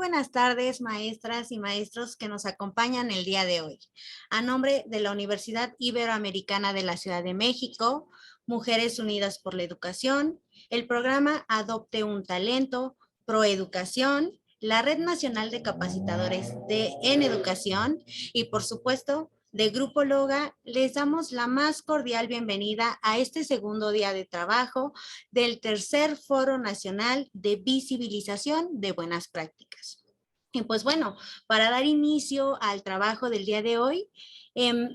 buenas tardes, maestras y maestros que nos acompañan el día de hoy. A nombre de la Universidad Iberoamericana de la Ciudad de México, Mujeres Unidas por la Educación, el programa Adopte un Talento, Proeducación, la Red Nacional de Capacitadores en Educación y, por supuesto, de Grupo Loga, les damos la más cordial bienvenida a este segundo día de trabajo del tercer Foro Nacional de Visibilización de Buenas Prácticas. Y pues bueno, para dar inicio al trabajo del día de hoy,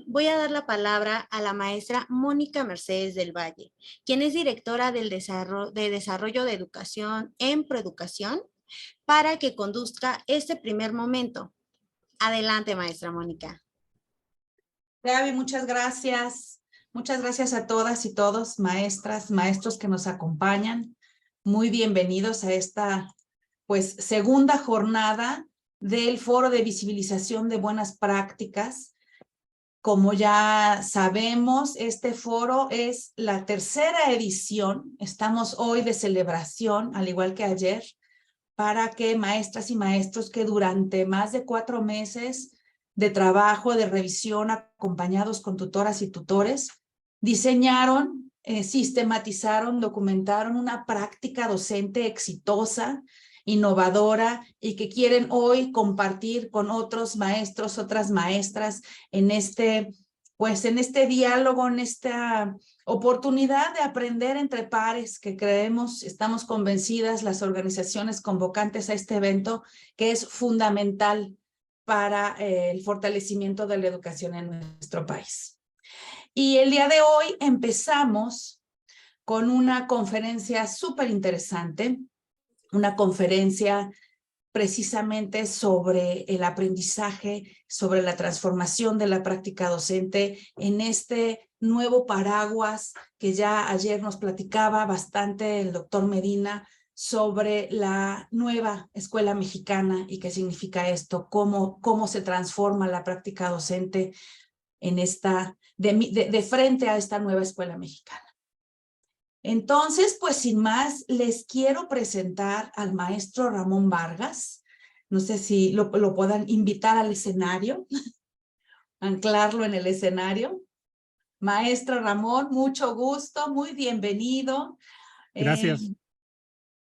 voy a dar la palabra a la maestra Mónica Mercedes del Valle, quien es directora del Desarrollo de Educación en Proeducación, para que conduzca este primer momento. Adelante, maestra Mónica. Gaby, muchas gracias. Muchas gracias a todas y todos, maestras, maestros que nos acompañan. Muy bienvenidos a esta, segunda jornada del Foro de Visibilización de Buenas Prácticas. Como ya sabemos, este foro es la tercera edición. Estamos hoy de celebración, al igual que ayer, para que maestras y maestros que durante más de 4 meses de trabajo, de revisión, acompañados con tutoras y tutores, diseñaron, sistematizaron, documentaron una práctica docente exitosa, innovadora y que quieren hoy compartir con otros maestros, otras maestras en este diálogo, en esta oportunidad de aprender entre pares que creemos, estamos convencidas, las organizaciones convocantes a este evento, que es fundamental para el fortalecimiento de la educación en nuestro país. Y el día de hoy empezamos con una conferencia súper interesante, una conferencia precisamente sobre el aprendizaje, sobre la transformación de la práctica docente en este nuevo paraguas que ya ayer nos platicaba bastante el doctor Medina sobre la nueva escuela mexicana y qué significa esto, cómo se transforma la práctica docente en de frente a esta nueva escuela mexicana. Entonces, pues sin más, les quiero presentar al maestro Ramón Vargas. No sé si lo puedan invitar al escenario, anclarlo en el escenario. Maestro Ramón, mucho gusto, muy bienvenido. Gracias.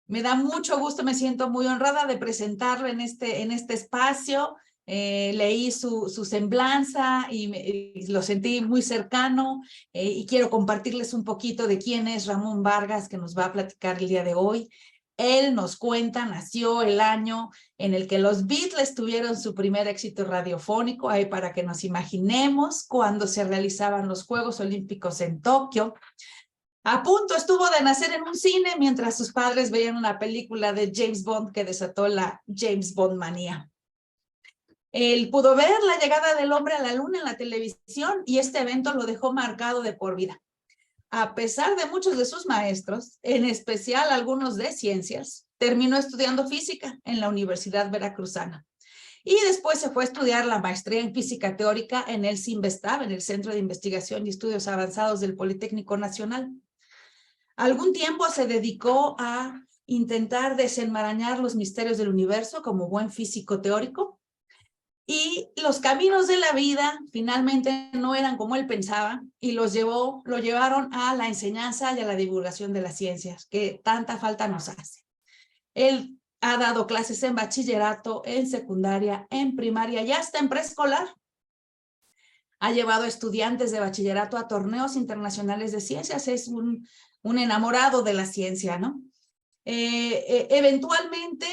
Me da mucho gusto, me siento muy honrada de presentarlo en este espacio. Leí su semblanza y lo sentí muy cercano y quiero compartirles un poquito de quién es Ramón Vargas, que nos va a platicar el día de hoy. Él nos cuenta, nació el año en el que los Beatles tuvieron su primer éxito radiofónico, ahí para que nos imaginemos cuando se realizaban los Juegos Olímpicos en Tokio. A punto estuvo de nacer en un cine mientras sus padres veían una película de James Bond que desató la James Bond manía. Él pudo ver la llegada del hombre a la luna en la televisión y este evento lo dejó marcado de por vida. A pesar de muchos de sus maestros, en especial algunos de ciencias, terminó estudiando física en la Universidad Veracruzana. Y después se fue a estudiar la maestría en física teórica en el CINVESTAB, en el Centro de Investigación y Estudios Avanzados del Politécnico Nacional. Algún tiempo se dedicó a intentar desenmarañar los misterios del universo como buen físico teórico. Y los caminos de la vida finalmente no eran como él pensaba y lo llevaron a la enseñanza y a la divulgación de las ciencias, que tanta falta nos hace. Él ha dado clases en bachillerato, en secundaria, en primaria y hasta en preescolar. Ha llevado estudiantes de bachillerato a torneos internacionales de ciencias. Es un enamorado de la ciencia, ¿no? Eventualmente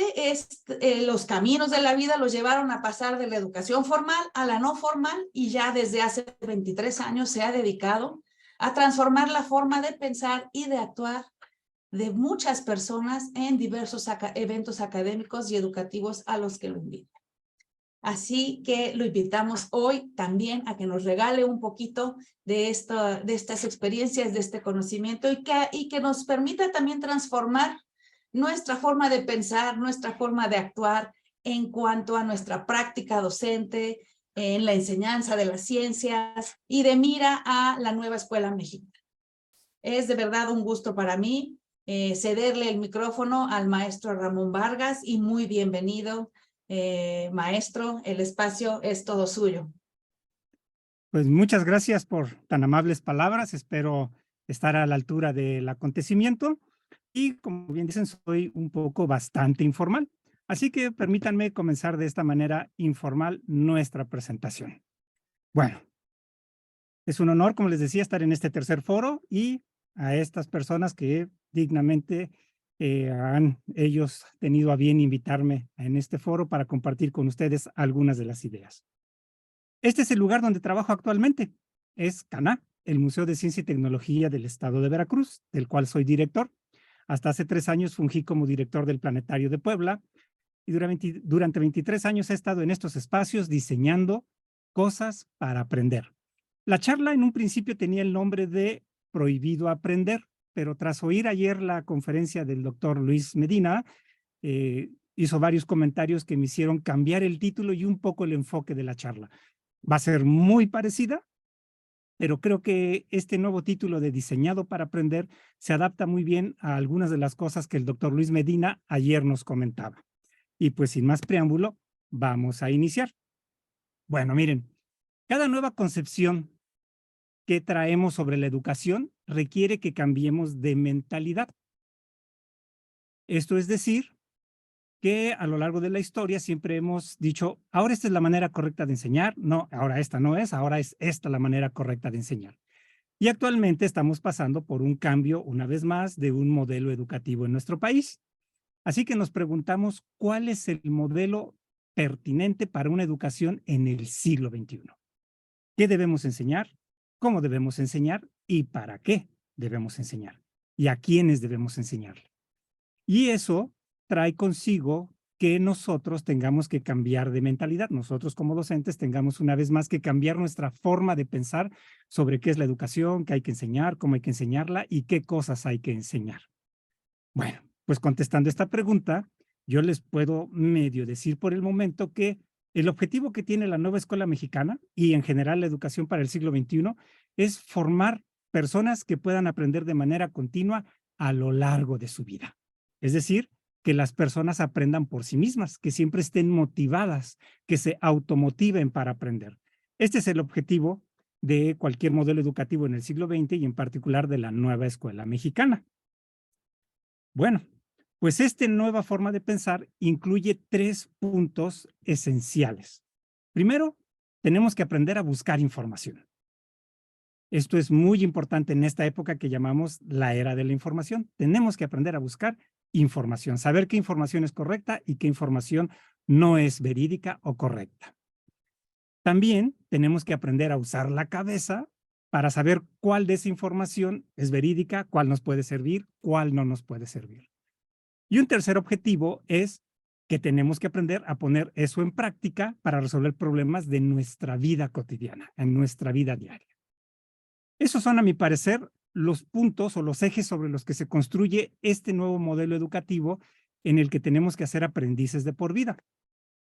los caminos de la vida los llevaron a pasar de la educación formal a la no formal y ya desde hace 23 años se ha dedicado a transformar la forma de pensar y de actuar de muchas personas en diversos eventos académicos y educativos a los que lo invitan. Así que lo invitamos hoy también a que nos regale un poquito de estas experiencias, de este conocimiento y que nos permita también transformar nuestra forma de pensar, nuestra forma de actuar en cuanto a nuestra práctica docente, en la enseñanza de las ciencias y de mira a la nueva escuela mexicana. Es de verdad un gusto para mí cederle el micrófono al maestro Ramón Vargas y muy bienvenido, Maestro, el espacio es todo suyo. Pues muchas gracias por tan amables palabras. Espero estar a la altura del acontecimiento y, como bien dicen, soy un poco bastante informal. Así que permítanme comenzar de esta manera informal nuestra presentación. Bueno, es un honor, como les decía, estar en este tercer foro y a estas personas que dignamente han ellos tenido a bien invitarme en este foro para compartir con ustedes algunas de las ideas. Este es el lugar donde trabajo actualmente. Es CANA, el Museo de Ciencia y Tecnología del Estado de Veracruz, del cual soy director. Hasta hace 3 años fungí como director del Planetario de Puebla y durante 23 años he estado en estos espacios diseñando cosas para aprender. La charla en un principio tenía el nombre de Prohibido Aprender, pero tras oír ayer la conferencia del doctor Luis Medina, hizo varios comentarios que me hicieron cambiar el título y un poco el enfoque de la charla. Va a ser muy parecida, pero creo que este nuevo título de Diseñado para Aprender se adapta muy bien a algunas de las cosas que el doctor Luis Medina ayer nos comentaba. Y pues sin más preámbulo, vamos a iniciar. Bueno, miren, cada nueva concepción que traemos sobre la educación requiere que cambiemos de mentalidad. Esto es decir, que a lo largo de la historia siempre hemos dicho, ahora esta es la manera correcta de enseñar, no, ahora esta no es, ahora es esta la manera correcta de enseñar. Y actualmente estamos pasando por un cambio, una vez más, de un modelo educativo en nuestro país. Así que nos preguntamos, ¿cuál es el modelo pertinente para una educación en el siglo XXI? ¿Qué debemos enseñar? ¿Cómo debemos enseñar? ¿Y para qué debemos enseñar? ¿Y a quiénes debemos enseñarle? Y eso trae consigo que nosotros tengamos que cambiar de mentalidad. Nosotros como docentes tengamos una vez más que cambiar nuestra forma de pensar sobre qué es la educación, qué hay que enseñar, cómo hay que enseñarla y qué cosas hay que enseñar. Bueno, pues contestando esta pregunta, yo les puedo medio decir por el momento que el objetivo que tiene la nueva escuela mexicana y en general la educación para el siglo XXI es formar personas que puedan aprender de manera continua a lo largo de su vida. Es decir, que las personas aprendan por sí mismas, que siempre estén motivadas, que se automotiven para aprender. Este es el objetivo de cualquier modelo educativo en el siglo XX y en particular de la nueva escuela mexicana. Bueno, pues esta nueva forma de pensar incluye 3 puntos esenciales. Primero, tenemos que aprender a buscar información. Esto es muy importante en esta época que llamamos la era de la información. Tenemos que aprender a buscar información, saber qué información es correcta y qué información no es verídica o correcta. También tenemos que aprender a usar la cabeza para saber cuál de esa información es verídica, cuál nos puede servir, cuál no nos puede servir. Y un tercer objetivo es que tenemos que aprender a poner eso en práctica para resolver problemas de nuestra vida cotidiana, en nuestra vida diaria. Esos son, a mi parecer, los puntos o los ejes sobre los que se construye este nuevo modelo educativo en el que tenemos que hacer aprendices de por vida.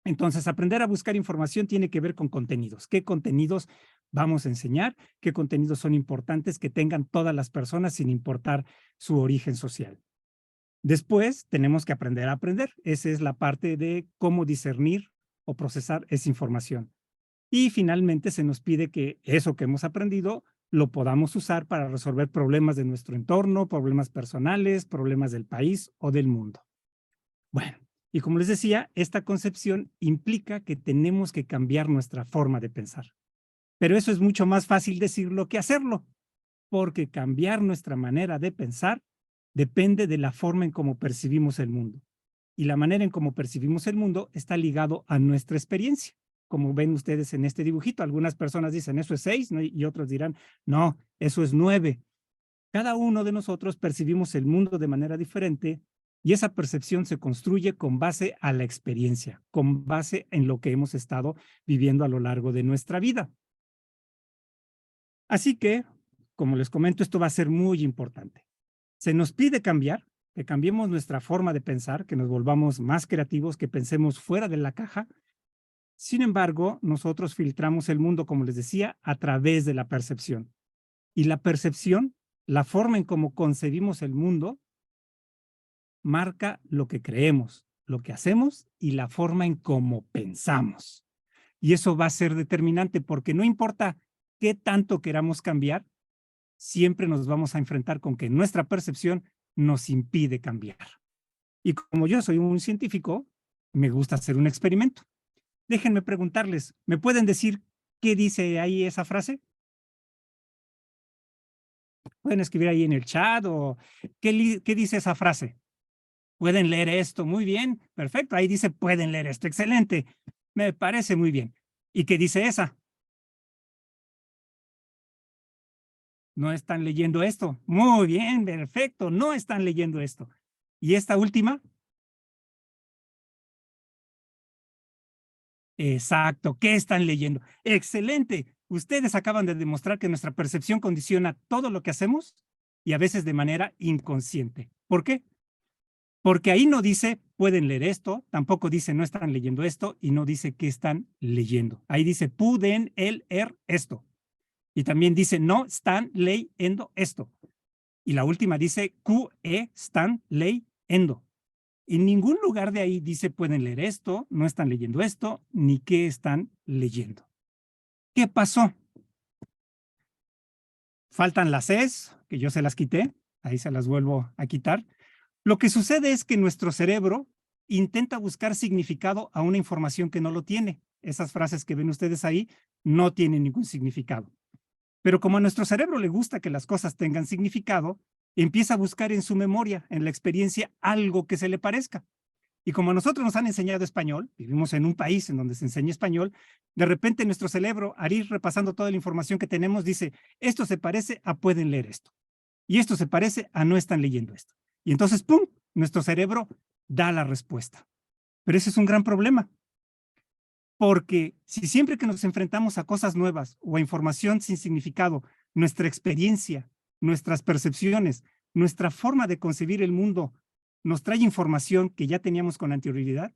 Entonces, aprender a buscar información tiene que ver con contenidos. ¿Qué contenidos vamos a enseñar? ¿Qué contenidos son importantes que tengan todas las personas sin importar su origen social? Después, tenemos que aprender a aprender. Esa es la parte de cómo discernir o procesar esa información. Y finalmente, se nos pide que eso que hemos aprendido lo podamos usar para resolver problemas de nuestro entorno, problemas personales, problemas del país o del mundo. Bueno, y como les decía, esta concepción implica que tenemos que cambiar nuestra forma de pensar. Pero eso es mucho más fácil decirlo que hacerlo, porque cambiar nuestra manera de pensar depende de la forma en cómo percibimos el mundo. Y la manera en cómo percibimos el mundo está ligado a nuestra experiencia. Como ven ustedes en este dibujito, algunas personas dicen eso es 6, ¿no? Y otros dirán, no, eso es 9. Cada uno de nosotros percibimos el mundo de manera diferente y esa percepción se construye con base a la experiencia, con base en lo que hemos estado viviendo a lo largo de nuestra vida. Así que, como les comento, esto va a ser muy importante. Se nos pide cambiar, que cambiemos nuestra forma de pensar, que nos volvamos más creativos, que pensemos fuera de la caja. Sin embargo, nosotros filtramos el mundo, como les decía, a través de la percepción. Y la percepción, la forma en cómo concebimos el mundo, marca lo que creemos, lo que hacemos y la forma en cómo pensamos. Y eso va a ser determinante porque no importa qué tanto queramos cambiar, siempre nos vamos a enfrentar con que nuestra percepción nos impide cambiar. Y como yo soy un científico, me gusta hacer un experimento. Déjenme preguntarles, ¿me pueden decir qué dice ahí esa frase? Pueden escribir ahí en el chat o qué dice esa frase. Pueden leer esto, muy bien, perfecto. Ahí dice pueden leer esto, excelente. Me parece muy bien. ¿Y qué dice esa? No están leyendo esto. Muy bien, perfecto, no están leyendo esto. ¿Y esta última? Exacto, ¿qué están leyendo? Excelente. Ustedes acaban de demostrar que nuestra percepción condiciona todo lo que hacemos y a veces de manera inconsciente. ¿Por qué? Porque ahí no dice pueden leer esto, tampoco dice no están leyendo esto y no dice qué están leyendo. Ahí dice pueden leer esto. Y también dice no están leyendo esto. Y la última dice están leyendo. En ningún lugar de ahí dice pueden leer esto, no están leyendo esto, ni qué están leyendo. ¿Qué pasó? Faltan las es, que yo se las quité, ahí se las vuelvo a quitar. Lo que sucede es que nuestro cerebro intenta buscar significado a una información que no lo tiene. Esas frases que ven ustedes ahí no tienen ningún significado. Pero como a nuestro cerebro le gusta que las cosas tengan significado, empieza a buscar en su memoria, en la experiencia, algo que se le parezca. Y como a nosotros nos han enseñado español, vivimos en un país en donde se enseña español, de repente nuestro cerebro, al ir repasando toda la información que tenemos, dice, esto se parece a pueden leer esto. Y esto se parece a no están leyendo esto. Y entonces, ¡pum!, nuestro cerebro da la respuesta. Pero ese es un gran problema. Porque si siempre que nos enfrentamos a cosas nuevas o a información sin significado, nuestra experiencia, nuestras percepciones, nuestra forma de concebir el mundo nos trae información que ya teníamos con anterioridad,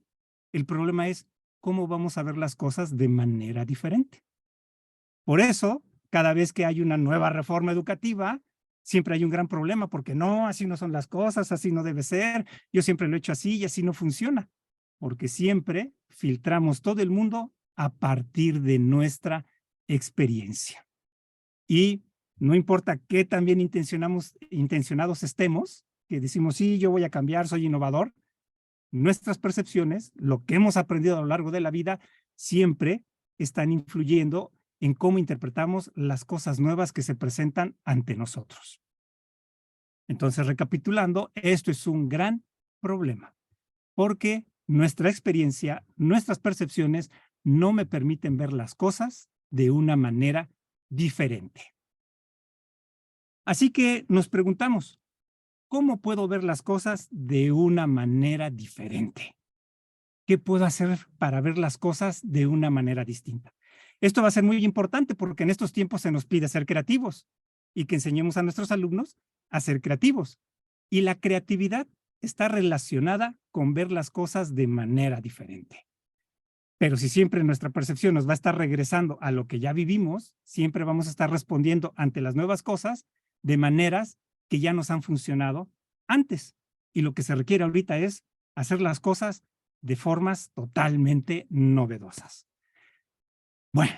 el problema es cómo vamos a ver las cosas de manera diferente. Por eso, cada vez que hay una nueva reforma educativa, siempre hay un gran problema, porque no, así no son las cosas, así no debe ser, yo siempre lo he hecho así y así no funciona, porque siempre filtramos todo el mundo a partir de nuestra experiencia. Y no importa qué tan bien intencionados estemos, que decimos, sí, yo voy a cambiar, soy innovador, nuestras percepciones, lo que hemos aprendido a lo largo de la vida, siempre están influyendo en cómo interpretamos las cosas nuevas que se presentan ante nosotros. Entonces, recapitulando, esto es un gran problema, porque nuestra experiencia, nuestras percepciones no me permiten ver las cosas de una manera diferente. Así que nos preguntamos, ¿cómo puedo ver las cosas de una manera diferente? ¿Qué puedo hacer para ver las cosas de una manera distinta? Esto va a ser muy importante porque en estos tiempos se nos pide ser creativos y que enseñemos a nuestros alumnos a ser creativos. Y la creatividad está relacionada con ver las cosas de manera diferente. Pero si siempre nuestra percepción nos va a estar regresando a lo que ya vivimos, siempre vamos a estar respondiendo ante las nuevas cosas de maneras que ya nos han funcionado antes. Y lo que se requiere ahorita es hacer las cosas de formas totalmente novedosas. Bueno,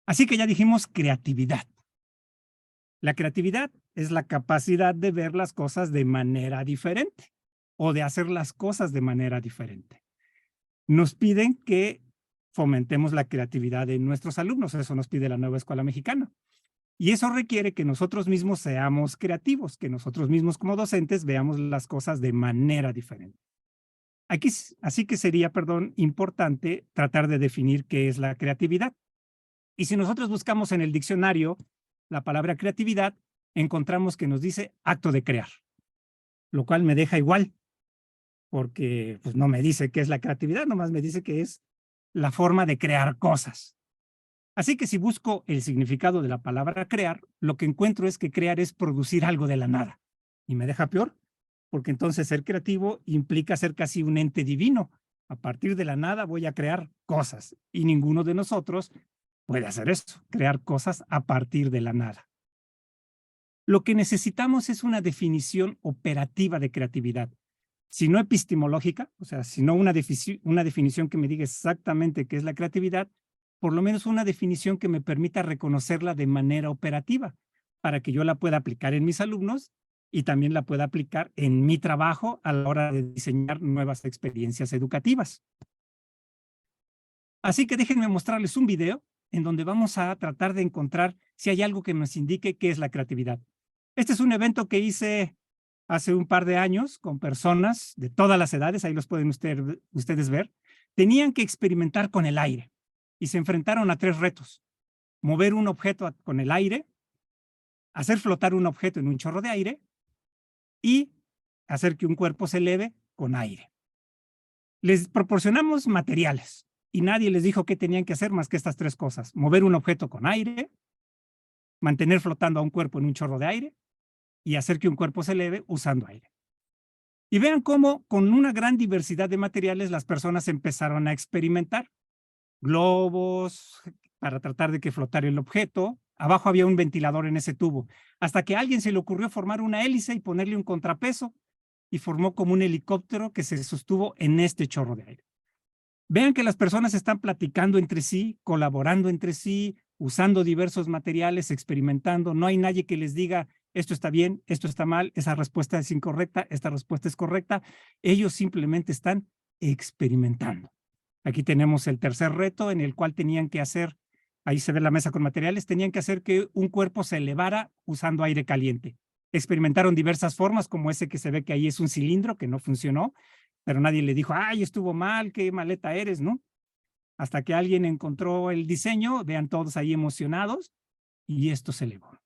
así que ya dijimos creatividad. La creatividad es la capacidad de ver las cosas de manera diferente o de hacer las cosas de manera diferente. Nos piden que fomentemos la creatividad de nuestros alumnos, eso nos pide la nueva escuela mexicana. Y eso requiere que nosotros mismos seamos creativos, que nosotros mismos como docentes veamos las cosas de manera diferente. Así que sería, importante tratar de definir qué es la creatividad. Y si nosotros buscamos en el diccionario la palabra creatividad, encontramos que nos dice acto de crear, lo cual me deja igual, porque pues, no me dice qué es la creatividad, nomás me dice que es la forma de crear cosas. Así que si busco el significado de la palabra crear, lo que encuentro es que crear es producir algo de la nada. Y me deja peor, porque entonces ser creativo implica ser casi un ente divino. A partir de la nada voy a crear cosas y ninguno de nosotros puede hacer eso, crear cosas a partir de la nada. Lo que necesitamos es una definición operativa de creatividad, si no epistemológica, o sea, si no una definición que me diga exactamente qué es la creatividad, por lo menos una definición que me permita reconocerla de manera operativa, para que yo la pueda aplicar en mis alumnos y también la pueda aplicar en mi trabajo a la hora de diseñar nuevas experiencias educativas. Así que déjenme mostrarles un video en donde vamos a tratar de encontrar si hay algo que nos indique qué es la creatividad. Este es un evento que hice hace un par de años con personas de todas las edades, ahí los pueden ustedes ver. Tenían que experimentar con el aire y se enfrentaron a 3 retos. Mover un objeto con el aire, hacer flotar un objeto en un chorro de aire y hacer que un cuerpo se eleve con aire. Les proporcionamos materiales y nadie les dijo qué tenían que hacer más que estas 3 cosas. Mover un objeto con aire, mantener flotando a un cuerpo en un chorro de aire y hacer que un cuerpo se eleve usando aire. Y vean cómo con una gran diversidad de materiales las personas empezaron a experimentar. Globos para tratar de que flotara el objeto. Abajo había un ventilador en ese tubo. Hasta que a alguien se le ocurrió formar una hélice y ponerle un contrapeso y formó como un helicóptero que se sostuvo en este chorro de aire. Vean que las personas están platicando entre sí, colaborando entre sí, usando diversos materiales, experimentando. No hay nadie que les diga, esto está bien, esto está mal, esa respuesta es incorrecta, esta respuesta es correcta. Ellos simplemente están experimentando. Aquí tenemos el tercer reto en el cual tenían que hacer, ahí se ve la mesa con materiales, tenían que hacer que un cuerpo se elevara usando aire caliente. Experimentaron diversas formas, como ese que se ve que ahí es un cilindro que no funcionó, pero nadie le dijo, ay, estuvo mal, qué maleta eres, ¿no? Hasta que alguien encontró el diseño, vean todos ahí emocionados, y esto se elevó.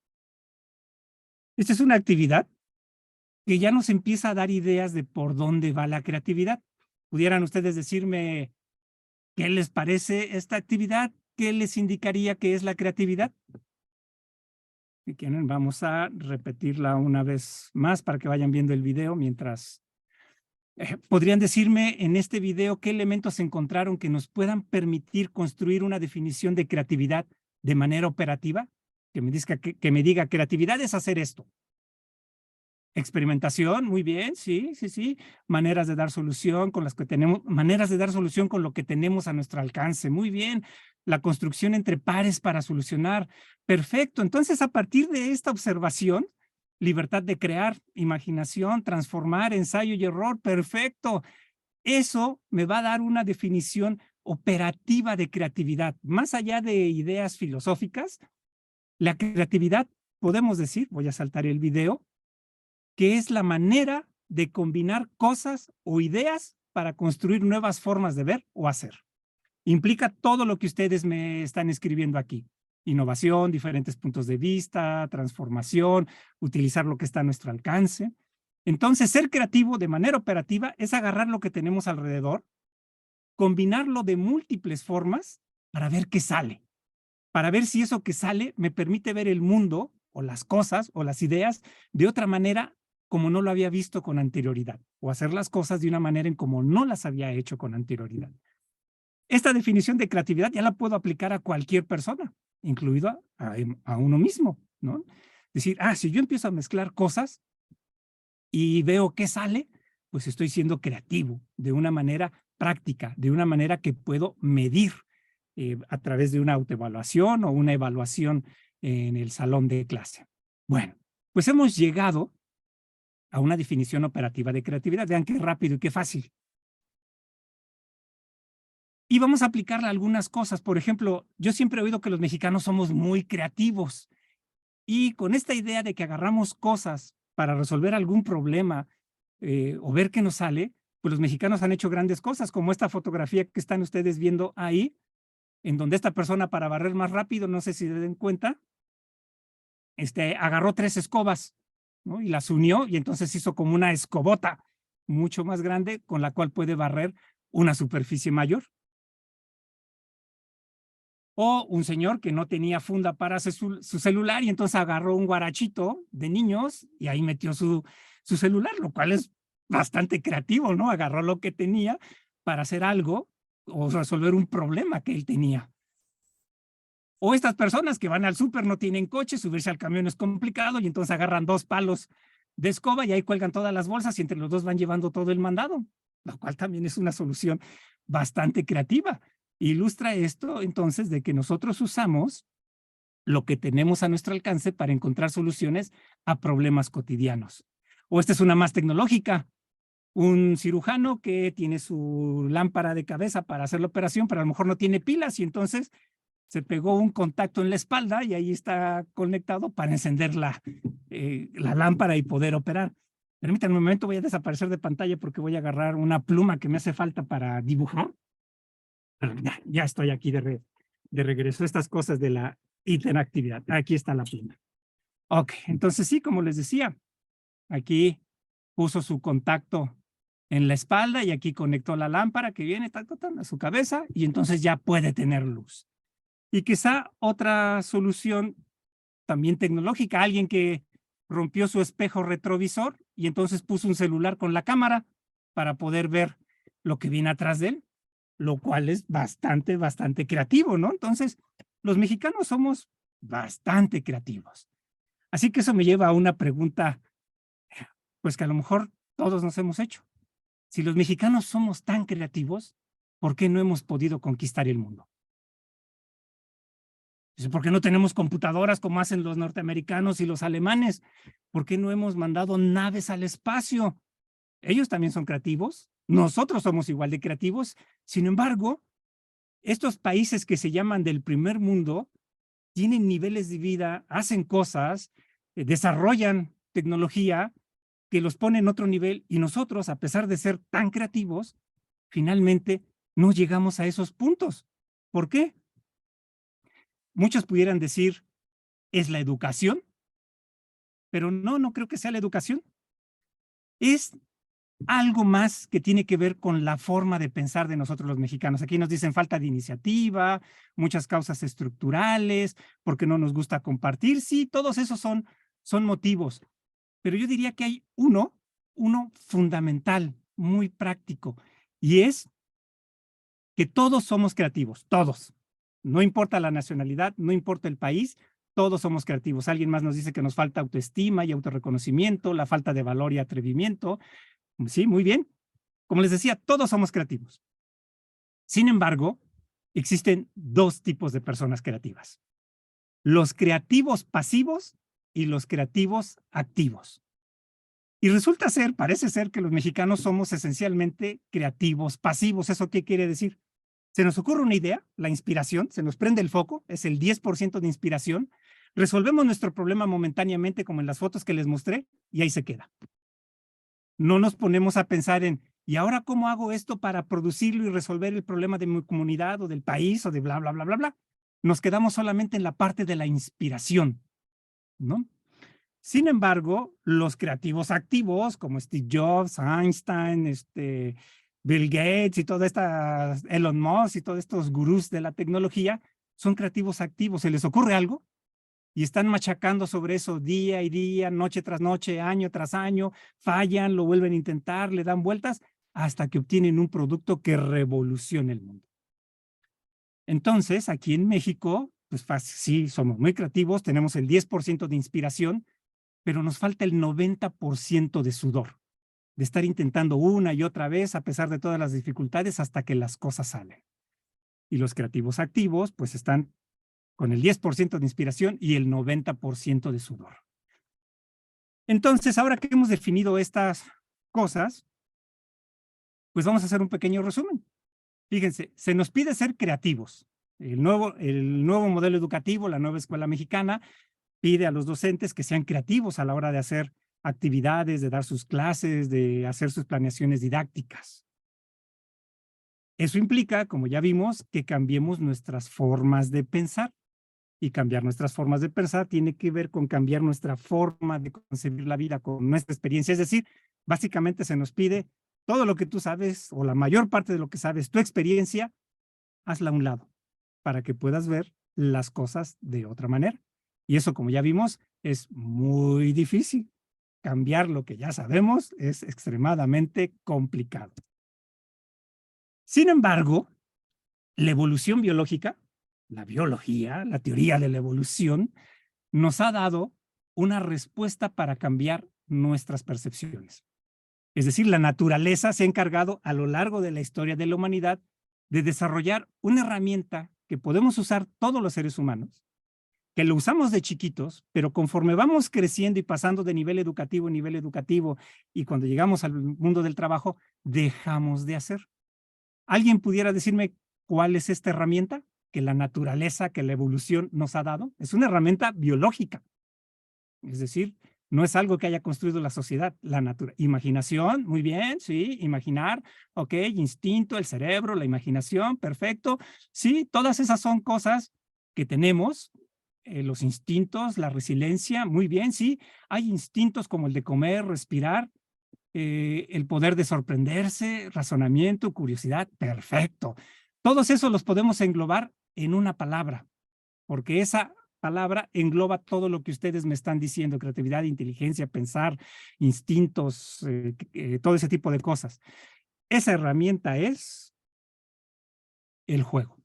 Esta es una actividad que ya nos empieza a dar ideas de por dónde va la creatividad. ¿Pudieran ustedes decirme qué les parece esta actividad? ¿Qué les indicaría que es la creatividad? Si quieren, vamos a repetirla una vez más para que vayan viendo el video mientras... ¿Podrían decirme en este video qué elementos encontraron que nos puedan permitir construir una definición de creatividad de manera operativa? Que me diga, creatividad es hacer esto. Experimentación, muy bien, sí. Maneras de dar solución con las que tenemos, maneras de dar solución con lo que tenemos a nuestro alcance, muy bien. La construcción entre pares para solucionar, perfecto. Entonces, a partir de esta observación, libertad de crear, imaginación, transformar, ensayo y error, perfecto. Eso me va a dar una definición operativa de creatividad. Más allá de ideas filosóficas, la creatividad, podemos decir, voy a saltar el video, que es la manera de combinar cosas o ideas para construir nuevas formas de ver o hacer. Implica todo lo que ustedes me están escribiendo aquí. Innovación, diferentes puntos de vista, transformación, utilizar lo que está a nuestro alcance. Entonces, ser creativo de manera operativa es agarrar lo que tenemos alrededor, combinarlo de múltiples formas para ver qué sale. Para ver si eso que sale me permite ver el mundo o las cosas o las ideas de otra manera como no lo había visto con anterioridad, o hacer las cosas de una manera en como no las había hecho con anterioridad. Esta definición de creatividad ya la puedo aplicar a cualquier persona, incluido a uno mismo, ¿no? Decir, si yo empiezo a mezclar cosas y veo qué sale, pues estoy siendo creativo de una manera práctica, de una manera que puedo medir a través de una autoevaluación o una evaluación en el salón de clase. Bueno, pues hemos llegado a una definición operativa de creatividad. Vean qué rápido y qué fácil. Y vamos a aplicarle algunas cosas. Por ejemplo, yo siempre he oído que los mexicanos somos muy creativos. Y con esta idea de que agarramos cosas para resolver algún problema o ver qué nos sale, pues los mexicanos han hecho grandes cosas, como esta fotografía que están ustedes viendo ahí, en donde esta persona, para barrer más rápido, no sé si se den cuenta, agarró 3 escobas, ¿no? Y las unió y entonces hizo como una escobota mucho más grande con la cual puede barrer una superficie mayor. O un señor que no tenía funda para hacer su celular y entonces agarró un guarachito de niños y ahí metió su celular, lo cual es bastante creativo, ¿no? Agarró lo que tenía para hacer algo o resolver un problema que él tenía. O estas personas que van al súper, no tienen coche, subirse al camión es complicado y entonces agarran 2 palos de escoba y ahí cuelgan todas las bolsas y entre los dos van llevando todo el mandado, lo cual también es una solución bastante creativa. Ilustra esto entonces de que nosotros usamos lo que tenemos a nuestro alcance para encontrar soluciones a problemas cotidianos. O esta es una más tecnológica. Un cirujano que tiene su lámpara de cabeza para hacer la operación, pero a lo mejor no tiene pilas y entonces se pegó un contacto en la espalda y ahí está conectado para encender la lámpara y poder operar. Permítanme un momento, voy a desaparecer de pantalla porque voy a agarrar una pluma que me hace falta para dibujar. Pero ya estoy aquí de regreso. Estas cosas de la interactividad. Aquí está la pluma. Ok, entonces sí, como les decía, aquí puso su contacto en la espalda y aquí conectó la lámpara que viene a su cabeza y entonces ya puede tener luz. Y quizá otra solución también tecnológica, alguien que rompió su espejo retrovisor y entonces puso un celular con la cámara para poder ver lo que viene atrás de él, lo cual es bastante creativo, ¿no? Entonces, los mexicanos somos bastante creativos. Así que eso me lleva a una pregunta, pues que a lo mejor todos nos hemos hecho. Si los mexicanos somos tan creativos, ¿por qué no hemos podido conquistar el mundo? ¿Por qué no tenemos computadoras como hacen los norteamericanos y los alemanes? ¿Por qué no hemos mandado naves al espacio? Ellos también son creativos, nosotros somos igual de creativos. Sin embargo, estos países que se llaman del primer mundo tienen niveles de vida, hacen cosas, desarrollan tecnología que los pone en otro nivel y nosotros, a pesar de ser tan creativos, finalmente no llegamos a esos puntos. ¿Por qué? Muchos pudieran decir, es la educación, pero no creo que sea la educación. Es algo más que tiene que ver con la forma de pensar de nosotros los mexicanos. Aquí nos dicen falta de iniciativa, muchas causas estructurales, porque no nos gusta compartir. Sí, todos esos son motivos, pero yo diría que hay uno fundamental, muy práctico, y es que todos somos creativos, todos. No importa la nacionalidad, no importa el país, todos somos creativos. Alguien más nos dice que nos falta autoestima y autorreconocimiento, la falta de valor y atrevimiento. Sí, muy bien. Como les decía, todos somos creativos. Sin embargo, existen dos tipos de personas creativas. Los creativos pasivos y los creativos activos. Y resulta ser, parece ser que los mexicanos somos esencialmente creativos pasivos. ¿Eso qué quiere decir? Se nos ocurre una idea, la inspiración, se nos prende el foco, es el 10% de inspiración, resolvemos nuestro problema momentáneamente como en las fotos que les mostré y ahí se queda. No nos ponemos a pensar en, ¿y ahora cómo hago esto para producirlo y resolver el problema de mi comunidad o del país o de bla, bla, bla, bla, bla? Nos quedamos solamente en la parte de la inspiración, ¿no? Sin embargo, los creativos activos como Steve Jobs, Einstein, Bill Gates y toda esta Elon Musk y todos estos gurús de la tecnología son creativos activos. ¿Se les ocurre algo? Y están machacando sobre eso día y día, noche tras noche, año tras año, fallan, lo vuelven a intentar, le dan vueltas hasta que obtienen un producto que revolucione el mundo. Entonces, aquí en México, pues sí, somos muy creativos, tenemos el 10% de inspiración, pero nos falta el 90% de sudor, de estar intentando una y otra vez a pesar de todas las dificultades hasta que las cosas salen. Y los creativos activos, pues están con el 10% de inspiración y el 90% de sudor. Entonces, ahora que hemos definido estas cosas, pues vamos a hacer un pequeño resumen. Fíjense, se nos pide ser creativos. El nuevo modelo educativo, la nueva escuela mexicana, pide a los docentes que sean creativos a la hora de hacer actividades, de dar sus clases, de hacer sus planeaciones didácticas. Eso implica, como ya vimos, que cambiemos nuestras formas de pensar. Y cambiar nuestras formas de pensar tiene que ver con cambiar nuestra forma de concebir la vida con nuestra experiencia. Es decir, básicamente se nos pide todo lo que tú sabes o la mayor parte de lo que sabes, tu experiencia, hazla a un lado para que puedas ver las cosas de otra manera. Y eso, como ya vimos, es muy difícil. Cambiar lo que ya sabemos es extremadamente complicado. Sin embargo, la evolución biológica, la biología, la teoría de la evolución, nos ha dado una respuesta para cambiar nuestras percepciones. Es decir, la naturaleza se ha encargado a lo largo de la historia de la humanidad de desarrollar una herramienta que podemos usar todos los seres humanos, que lo usamos de chiquitos, pero conforme vamos creciendo y pasando de nivel educativo en nivel educativo, y cuando llegamos al mundo del trabajo, dejamos de hacer. ¿Alguien pudiera decirme cuál es esta herramienta que la naturaleza, que la evolución nos ha dado? Es una herramienta biológica. Es decir, no es algo que haya construido la sociedad, la naturaleza. Imaginación, muy bien, sí, imaginar, ok, instinto, el cerebro, la imaginación, perfecto. Sí, todas esas son cosas que tenemos, los instintos, la resiliencia, muy bien, sí. Hay instintos como el de comer, respirar, el poder de sorprenderse, razonamiento, curiosidad, perfecto. Todos esos los podemos englobar en una palabra, porque esa palabra engloba todo lo que ustedes me están diciendo: creatividad, inteligencia, pensar, instintos, todo ese tipo de cosas. Esa herramienta es el juego.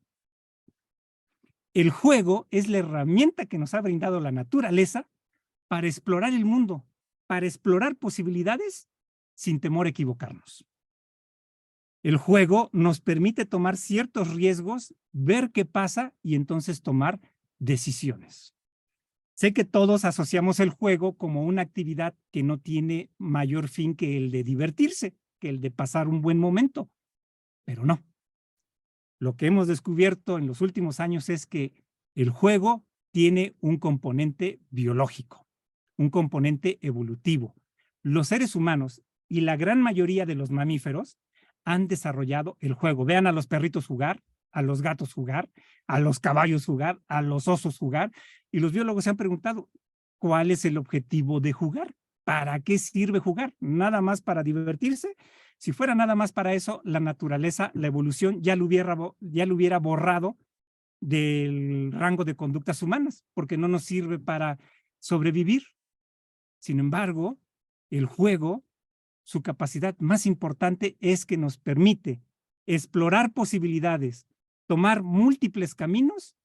El juego es la herramienta que nos ha brindado la naturaleza para explorar el mundo, para explorar posibilidades sin temor a equivocarnos. El juego nos permite tomar ciertos riesgos, ver qué pasa y entonces tomar decisiones. Sé que todos asociamos el juego como una actividad que no tiene mayor fin que el de divertirse, que el de pasar un buen momento, pero no. Lo que hemos descubierto en los últimos años es que el juego tiene un componente biológico, un componente evolutivo. Los seres humanos y la gran mayoría de los mamíferos han desarrollado el juego. Vean a los perritos jugar, a los gatos jugar, a los caballos jugar, a los osos jugar, y los biólogos se han preguntado, ¿cuál es el objetivo de jugar? ¿Para qué sirve jugar? ¿Nada más para divertirse? Si fuera nada más para eso, la naturaleza, la evolución, ya lo hubiera borrado del rango de conductas humanas, porque no nos sirve para sobrevivir. Sin embargo, el juego, su capacidad más importante es que nos permite explorar posibilidades, tomar múltiples caminos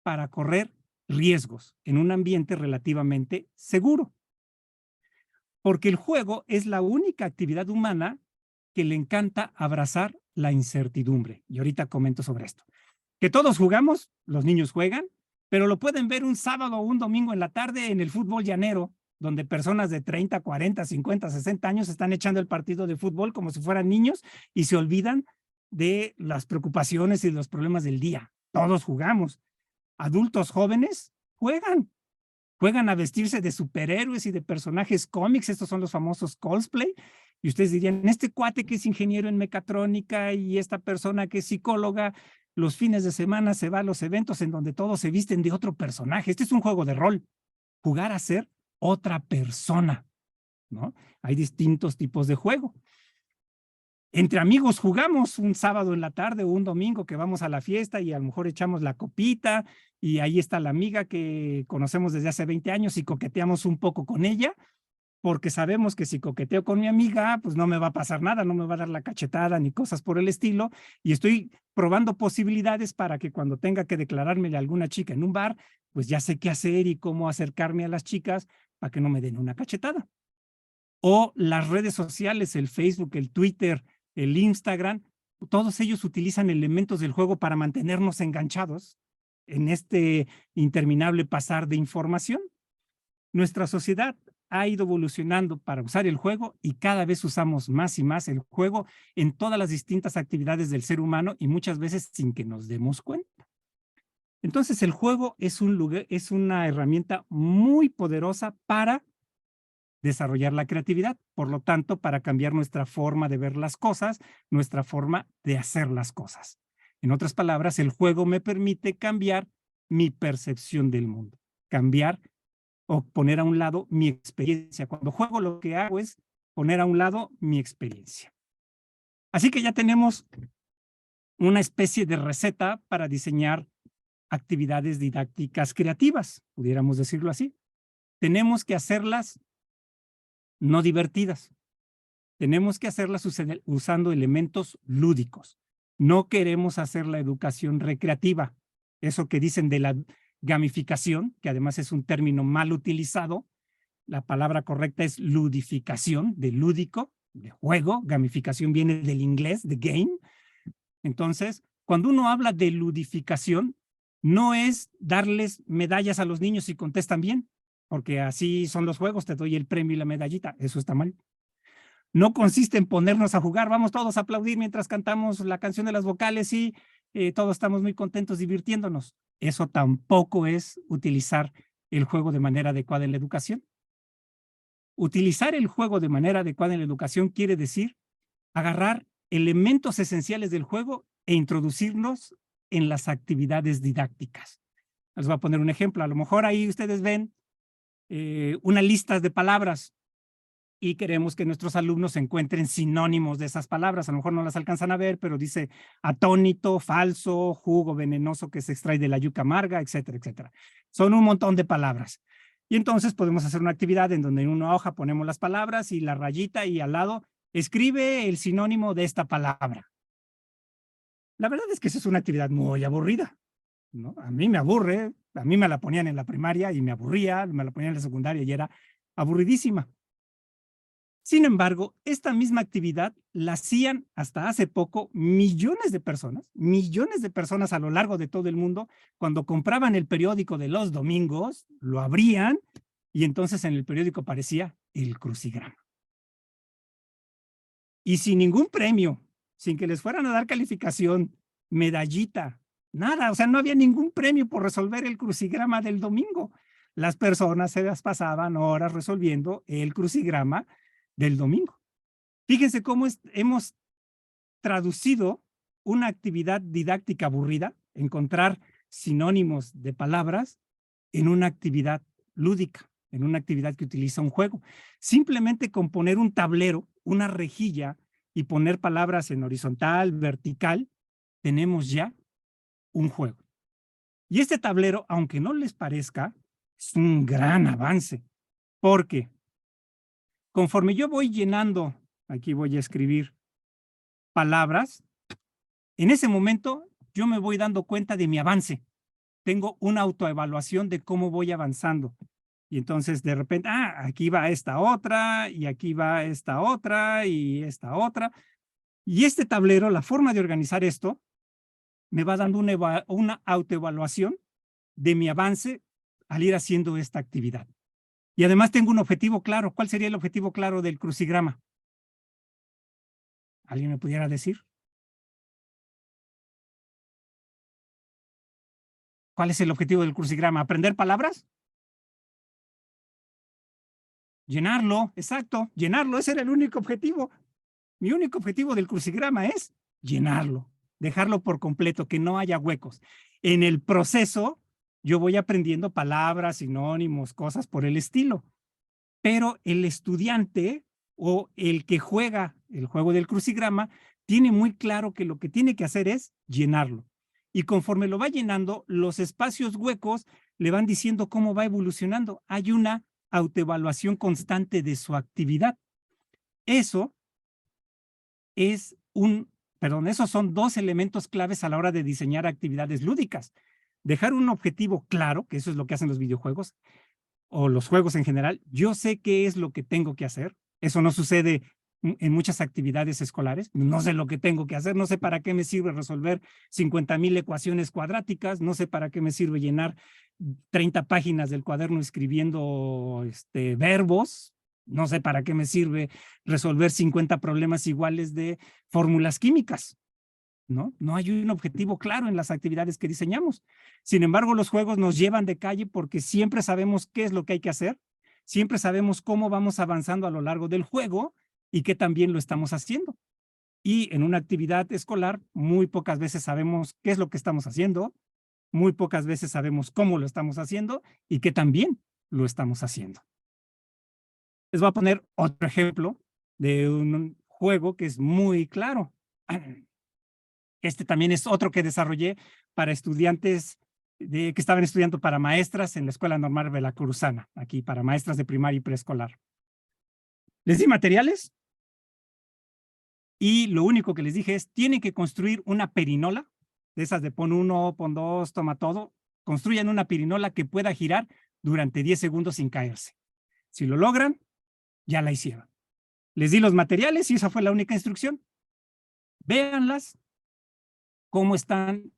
para correr riesgos en un ambiente relativamente seguro. Porque el juego es la única actividad humana que le encanta abrazar la incertidumbre. Y ahorita comento sobre esto. Que todos jugamos, los niños juegan, pero lo pueden ver un sábado o un domingo en la tarde en el fútbol llanero, donde personas de 30, 40, 50, 60 años están echando el partido de fútbol como si fueran niños y se olvidan de las preocupaciones y de los problemas del día. Todos jugamos. Adultos jóvenes juegan a vestirse de superhéroes y de personajes cómics. Estos son los famosos cosplay. Y ustedes dirían, este cuate que es ingeniero en mecatrónica y esta persona que es psicóloga, los fines de semana se va a los eventos en donde todos se visten de otro personaje. Este es un juego de rol. Jugar a ser otra persona, ¿no? Hay distintos tipos de juego. Entre amigos jugamos un sábado en la tarde o un domingo que vamos a la fiesta y a lo mejor echamos la copita y ahí está la amiga que conocemos desde hace 20 años y coqueteamos un poco con ella, porque sabemos que si coqueteo con mi amiga, pues no me va a pasar nada, no me va a dar la cachetada ni cosas por el estilo, y estoy probando posibilidades para que cuando tenga que declarármele a alguna chica en un bar, pues ya sé qué hacer y cómo acercarme a las chicas para que no me den una cachetada. O las redes sociales, el Facebook, el Twitter, el Instagram, todos ellos utilizan elementos del juego para mantenernos enganchados en este interminable pasar de información. Nuestra sociedad ha ido evolucionando para usar el juego y cada vez usamos más y más el juego en todas las distintas actividades del ser humano y muchas veces sin que nos demos cuenta. Entonces el juego es una herramienta muy poderosa para desarrollar la creatividad, por lo tanto, para cambiar nuestra forma de ver las cosas, nuestra forma de hacer las cosas. En otras palabras, el juego me permite cambiar mi percepción del mundo, cambiar o poner a un lado mi experiencia. Cuando juego lo que hago es poner a un lado mi experiencia. Así que ya tenemos una especie de receta para diseñar actividades didácticas creativas, pudiéramos decirlo así. Tenemos que hacerlas no divertidas. Tenemos que hacerlas usando elementos lúdicos. No queremos hacer la educación recreativa. Eso que dicen de la gamificación, que además es un término mal utilizado, La palabra correcta es ludificación, de lúdico, de juego. Gamificación viene del inglés, de game. Entonces, cuando uno habla de ludificación, no es darles medallas a los niños si contestan bien, porque así son los juegos, te doy el premio y la medallita. Eso está mal. No consiste en ponernos a jugar, vamos todos a aplaudir mientras cantamos la canción de las vocales y todos estamos muy contentos divirtiéndonos. Eso tampoco es utilizar el juego de manera adecuada en la educación. Utilizar el juego de manera adecuada en la educación quiere decir agarrar elementos esenciales del juego e introducirlos en las actividades didácticas. Les voy a poner un ejemplo. A lo mejor ahí ustedes ven una lista de palabras y queremos que nuestros alumnos encuentren sinónimos de esas palabras. A lo mejor no las alcanzan a ver, pero dice atónito, falso, jugo venenoso que se extrae de la yuca amarga, etcétera, etcétera. Son un montón de palabras. Y entonces podemos hacer una actividad en donde en una hoja ponemos las palabras y la rayita y al lado escribe el sinónimo de esta palabra. La verdad es que esa es una actividad muy aburrida, ¿no? A mí me aburre, a mí me la ponían en la primaria y me aburría, me la ponían en la secundaria y era aburridísima. Sin embargo, esta misma actividad la hacían hasta hace poco millones de personas a lo largo de todo el mundo. Cuando compraban el periódico de los domingos, lo abrían y entonces en el periódico aparecía el crucigrama. Y sin ningún premio, sin que les fueran a dar calificación, medallita, nada, o sea, no había ningún premio por resolver el crucigrama del domingo. Las personas se las pasaban horas resolviendo el crucigrama del domingo. Fíjense cómo hemos traducido una actividad didáctica aburrida, encontrar sinónimos de palabras, en una actividad lúdica, en una actividad que utiliza un juego. Simplemente con poner un tablero, una rejilla y poner palabras en horizontal, vertical, tenemos ya un juego. Y este tablero, aunque no les parezca, es un gran avance, porque conforme yo voy llenando, aquí voy a escribir palabras, en ese momento yo me voy dando cuenta de mi avance. Tengo una autoevaluación de cómo voy avanzando. Y entonces de repente, aquí va esta otra, y aquí va esta otra, y esta otra. Y este tablero, la forma de organizar esto, me va dando una autoevaluación de mi avance al ir haciendo esta actividad. Y además tengo un objetivo claro. ¿Cuál sería el objetivo claro del crucigrama? ¿Alguien me pudiera decir? ¿Cuál es el objetivo del crucigrama? ¿Aprender palabras? Llenarlo, exacto, llenarlo. Ese era el único objetivo. Mi único objetivo del crucigrama es llenarlo, dejarlo por completo, que no haya huecos. En el proceso, yo voy aprendiendo palabras, sinónimos, cosas por el estilo. Pero el estudiante o el que juega el juego del crucigrama tiene muy claro que lo que tiene que hacer es llenarlo. Y conforme lo va llenando, los espacios huecos le van diciendo cómo va evolucionando. Hay una autoevaluación constante de su actividad. Eso es esos son dos elementos claves a la hora de diseñar actividades lúdicas. Dejar un objetivo claro, que eso es lo que hacen los videojuegos, o los juegos en general. Yo sé qué es lo que tengo que hacer. Eso no sucede en muchas actividades escolares. No sé lo que tengo que hacer, no sé para qué me sirve resolver 50,000 ecuaciones cuadráticas, no sé para qué me sirve llenar 30 páginas del cuaderno escribiendo verbos, no sé para qué me sirve resolver 50 problemas iguales de fórmulas químicas. No hay un objetivo claro en las actividades que diseñamos. Sin embargo, los juegos nos llevan de calle porque siempre sabemos qué es lo que hay que hacer, siempre sabemos cómo vamos avanzando a lo largo del juego y que también lo estamos haciendo. Y en una actividad escolar, muy pocas veces sabemos qué es lo que estamos haciendo, muy pocas veces sabemos cómo lo estamos haciendo y que también lo estamos haciendo. Les voy a poner otro ejemplo de un juego que es muy claro. Este también es otro que desarrollé para estudiantes que estaban estudiando para maestras en la Escuela Normal Veracruzana, aquí para maestras de primaria y preescolar. Les di materiales y lo único que les dije es, tienen que construir una perinola, de esas de pon 1, pon 2, toma todo, construyan una perinola que pueda girar durante 10 segundos sin caerse. Si lo logran, ya la hicieron. Les di los materiales y esa fue la única instrucción. Véanlas, cómo están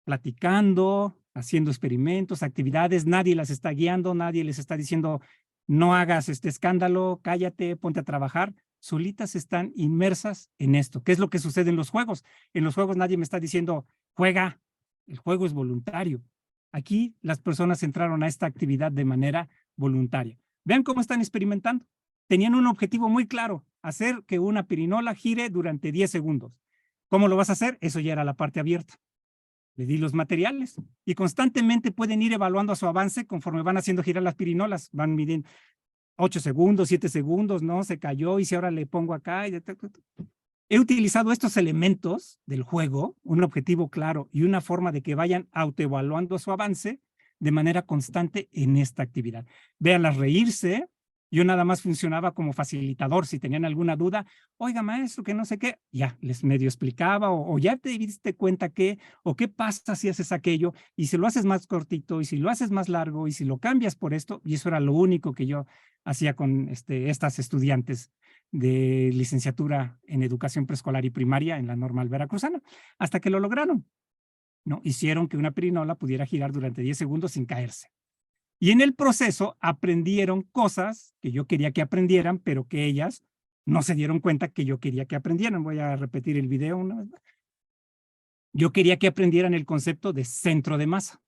platicando, haciendo experimentos, actividades, nadie las está guiando, nadie les está diciendo, no hagas este escándalo, cállate, ponte a trabajar. Solitas están inmersas en esto. ¿Qué es lo que sucede en los juegos? En los juegos nadie me está diciendo, juega, el juego es voluntario. Aquí las personas entraron a esta actividad de manera voluntaria. Vean cómo están experimentando. Tenían un objetivo muy claro, hacer que una pirinola gire durante 10 segundos. ¿Cómo lo vas a hacer? Eso ya era la parte abierta. Le di los materiales y constantemente pueden ir evaluando a su avance conforme van haciendo girar las pirinolas. Van midiendo 8 segundos, 7 segundos, ¿no? Se cayó y si ahora le pongo acá. He utilizado estos elementos del juego, un objetivo claro y una forma de que vayan autoevaluando su avance de manera constante en esta actividad. Véanlas reírse. Yo nada más funcionaba como facilitador. Si tenían alguna duda, oiga, maestro, que no sé qué, ya les medio explicaba, o ya te diste cuenta que, o qué pasa si haces aquello, y si lo haces más cortito, y si lo haces más largo, y si lo cambias por esto, y eso era lo único que yo hacía con estas estudiantes de licenciatura en educación preescolar y primaria en la Normal Veracruzana, hasta que lo lograron, ¿no? Hicieron que una pirinola pudiera girar durante 10 segundos sin caerse. Y en el proceso aprendieron cosas que yo quería que aprendieran, pero que ellas no se dieron cuenta que yo quería que aprendieran. Voy a repetir el video una vez más. Yo quería que aprendieran el concepto de centro de masa,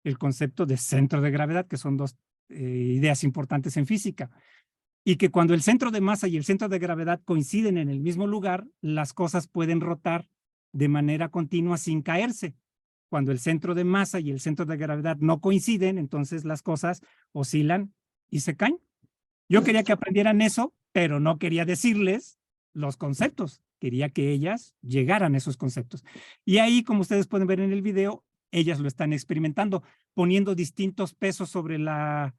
el concepto de centro de gravedad, que son dos ideas importantes en física. Y que cuando el centro de masa y el centro de gravedad coinciden en el mismo lugar, las cosas pueden rotar de manera continua sin caerse. Cuando el centro de masa y el centro de gravedad no coinciden, entonces las cosas oscilan y se caen. Yo quería que aprendieran eso, pero no quería decirles los conceptos. Quería que ellas llegaran a esos conceptos. Y ahí, como ustedes pueden ver en el video, ellas lo están experimentando, poniendo distintos pesos sobre la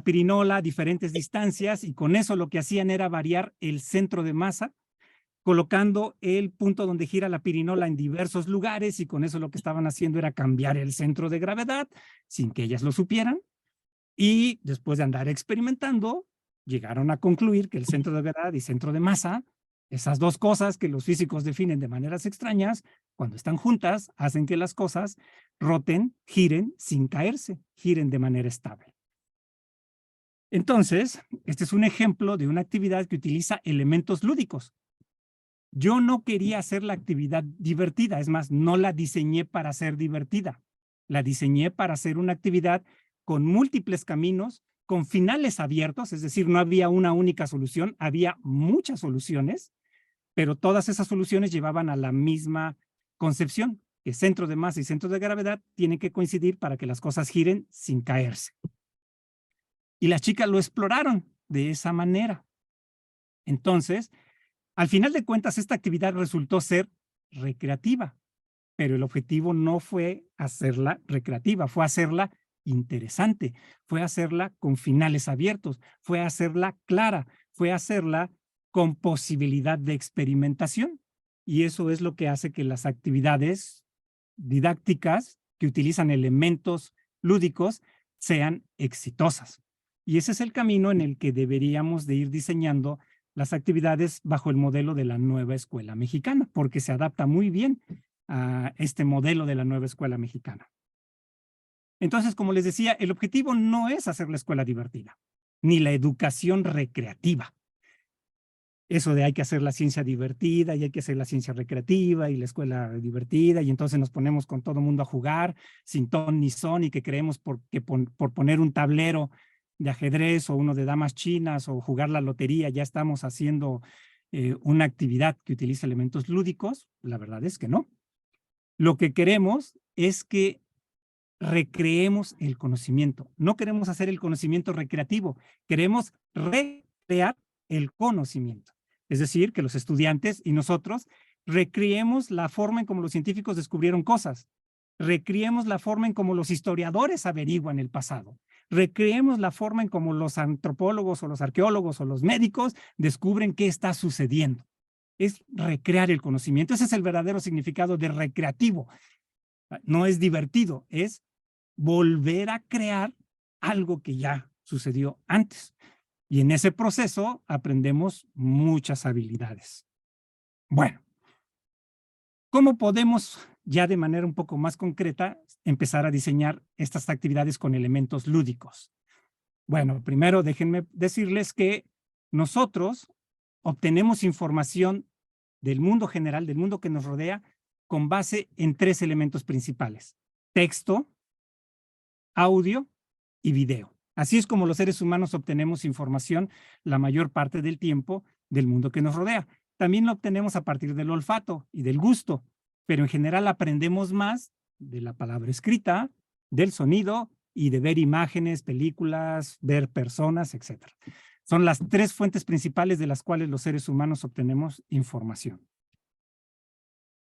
pirinola, diferentes distancias, y con eso lo que hacían era variar el centro de masa, colocando el punto donde gira la pirinola en diversos lugares, y con eso lo que estaban haciendo era cambiar el centro de gravedad sin que ellas lo supieran. Y después de andar experimentando, llegaron a concluir que el centro de gravedad y centro de masa, esas dos cosas que los físicos definen de maneras extrañas, cuando están juntas, hacen que las cosas roten, giren sin caerse, giren de manera estable. Entonces, este es un ejemplo de una actividad que utiliza elementos lúdicos. Yo no quería hacer la actividad divertida, es más, no la diseñé para ser divertida. La diseñé para hacer una actividad con múltiples caminos, con finales abiertos, es decir, no había una única solución, había muchas soluciones, pero todas esas soluciones llevaban a la misma concepción, que centro de masa y centro de gravedad tienen que coincidir para que las cosas giren sin caerse. Y las chicas lo exploraron de esa manera. Entonces, al final de cuentas, esta actividad resultó ser recreativa, pero el objetivo no fue hacerla recreativa, fue hacerla interesante, fue hacerla con finales abiertos, fue hacerla clara, fue hacerla con posibilidad de experimentación. Y eso es lo que hace que las actividades didácticas que utilizan elementos lúdicos sean exitosas. Y ese es el camino en el que deberíamos de ir diseñando las actividades bajo el modelo de la nueva escuela mexicana, porque se adapta muy bien a este modelo de la nueva escuela mexicana. Entonces, como les decía, el objetivo no es hacer la escuela divertida, ni la educación recreativa. Eso de hay que hacer la ciencia divertida y hay que hacer la ciencia recreativa y la escuela divertida, y entonces nos ponemos con todo el mundo a jugar sin ton ni son, y que creemos por poner un tablero de ajedrez o uno de damas chinas o jugar la lotería, ya estamos haciendo una actividad que utiliza elementos lúdicos. La verdad es que no. Lo que queremos es que recreemos el conocimiento. No queremos hacer el conocimiento recreativo, queremos recrear el conocimiento. Es decir, que los estudiantes y nosotros recreemos la forma en cómo los científicos descubrieron cosas, recreemos la forma en cómo los historiadores averiguan el pasado, recreemos la forma en cómo los antropólogos o los arqueólogos o los médicos descubren qué está sucediendo. Es recrear el conocimiento. Ese es el verdadero significado de recreativo. No es divertido, es volver a crear algo que ya sucedió antes. Y en ese proceso aprendemos muchas habilidades. Bueno, ¿cómo podemos ya de manera un poco más concreta empezar a diseñar estas actividades con elementos lúdicos? Bueno, primero déjenme decirles que nosotros obtenemos información del mundo general, del mundo que nos rodea, con base en 3 elementos principales: texto, audio y video. Así es como los seres humanos obtenemos información la mayor parte del tiempo del mundo que nos rodea. También lo obtenemos a partir del olfato y del gusto, pero en general aprendemos más de la palabra escrita, del sonido y de ver imágenes, películas, ver personas, etc. Son las 3 fuentes principales de las cuales los seres humanos obtenemos información.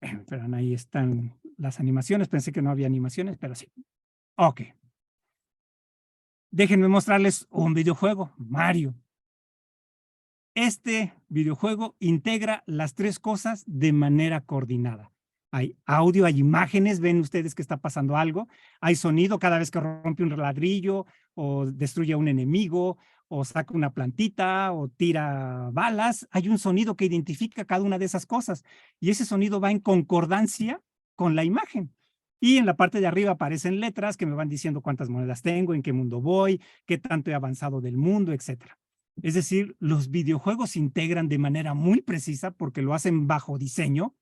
Pero ahí están las animaciones. Pensé que no había animaciones, pero sí. Ok. Déjenme mostrarles un videojuego, Mario. Este videojuego integra las 3 cosas de manera coordinada. Hay audio, hay imágenes, ven ustedes que está pasando algo. Hay sonido cada vez que rompe un ladrillo o destruye a un enemigo o saca una plantita o tira balas. Hay un sonido que identifica cada una de esas cosas y ese sonido va en concordancia con la imagen. Y en la parte de arriba aparecen letras que me van diciendo cuántas monedas tengo, en qué mundo voy, qué tanto he avanzado del mundo, etc. Es decir, los videojuegos se integran de manera muy precisa porque lo hacen bajo diseño.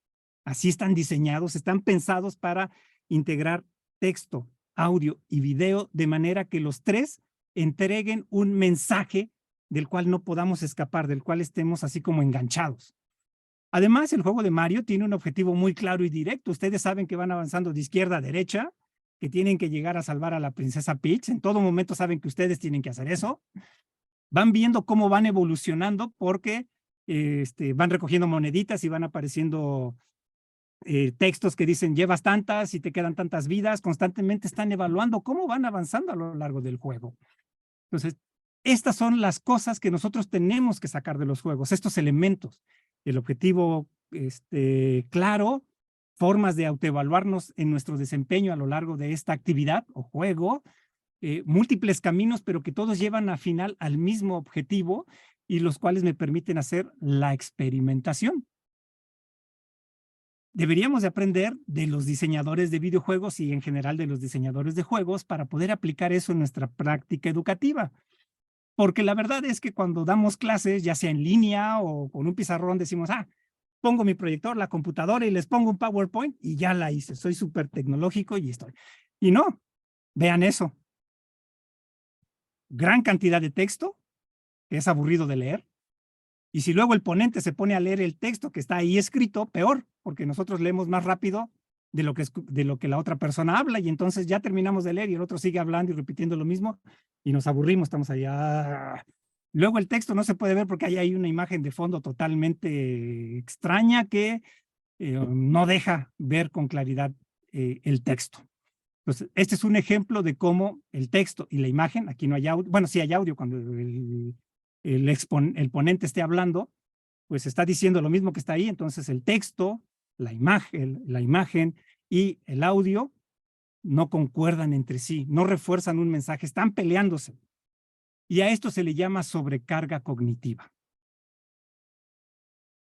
Así están diseñados, están pensados para integrar texto, audio y video de manera que los 3 entreguen un mensaje del cual no podamos escapar, del cual estemos así como enganchados. Además, el juego de Mario tiene un objetivo muy claro y directo. Ustedes saben que van avanzando de izquierda a derecha, que tienen que llegar a salvar a la princesa Peach. En todo momento saben que ustedes tienen que hacer eso. Van viendo cómo van evolucionando porque van recogiendo moneditas y van apareciendo textos que dicen llevas tantas y te quedan tantas vidas. Constantemente están evaluando cómo van avanzando a lo largo del juego. Entonces, estas son las cosas que nosotros tenemos que sacar de los juegos, estos elementos. El objetivo claro, formas de autoevaluarnos en nuestro desempeño a lo largo de esta actividad o juego, múltiples caminos, pero que todos llevan al final al mismo objetivo y los cuales me permiten hacer la experimentación. Deberíamos de aprender de los diseñadores de videojuegos y en general de los diseñadores de juegos para poder aplicar eso en nuestra práctica educativa. Porque la verdad es que cuando damos clases, ya sea en línea o con un pizarrón, decimos, pongo mi proyector, la computadora y les pongo un PowerPoint y ya la hice. Soy súper tecnológico y estoy. Y no, vean eso. Gran cantidad de texto, que es aburrido de leer. Y si luego el ponente se pone a leer el texto que está ahí escrito, peor, porque nosotros leemos más rápido de lo que la otra persona habla y entonces ya terminamos de leer y el otro sigue hablando y repitiendo lo mismo y nos aburrimos, estamos allá. Luego el texto no se puede ver porque hay una imagen de fondo totalmente extraña que no deja ver con claridad el texto. Entonces, este es un ejemplo de cómo el texto y la imagen, aquí no hay audio, bueno, sí hay audio cuando el ponente esté hablando, pues está diciendo lo mismo que está ahí, entonces el texto, la imagen y el audio no concuerdan entre sí, no refuerzan un mensaje, están peleándose. Y a esto se le llama sobrecarga cognitiva.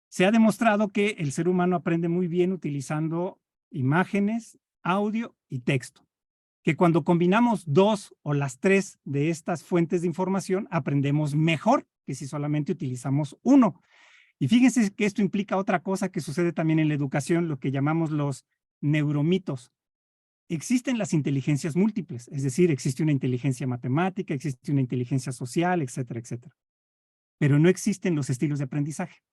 Se ha demostrado que el ser humano aprende muy bien utilizando imágenes, audio y texto, que cuando combinamos 2 o las 3 de estas fuentes de información, aprendemos mejor que si solamente utilizamos uno. Y fíjense que esto implica otra cosa que sucede también en la educación, lo que llamamos los neuromitos. Existen las inteligencias múltiples, es decir, existe una inteligencia matemática, existe una inteligencia social, etcétera, etcétera. Pero no existen los estilos de aprendizaje.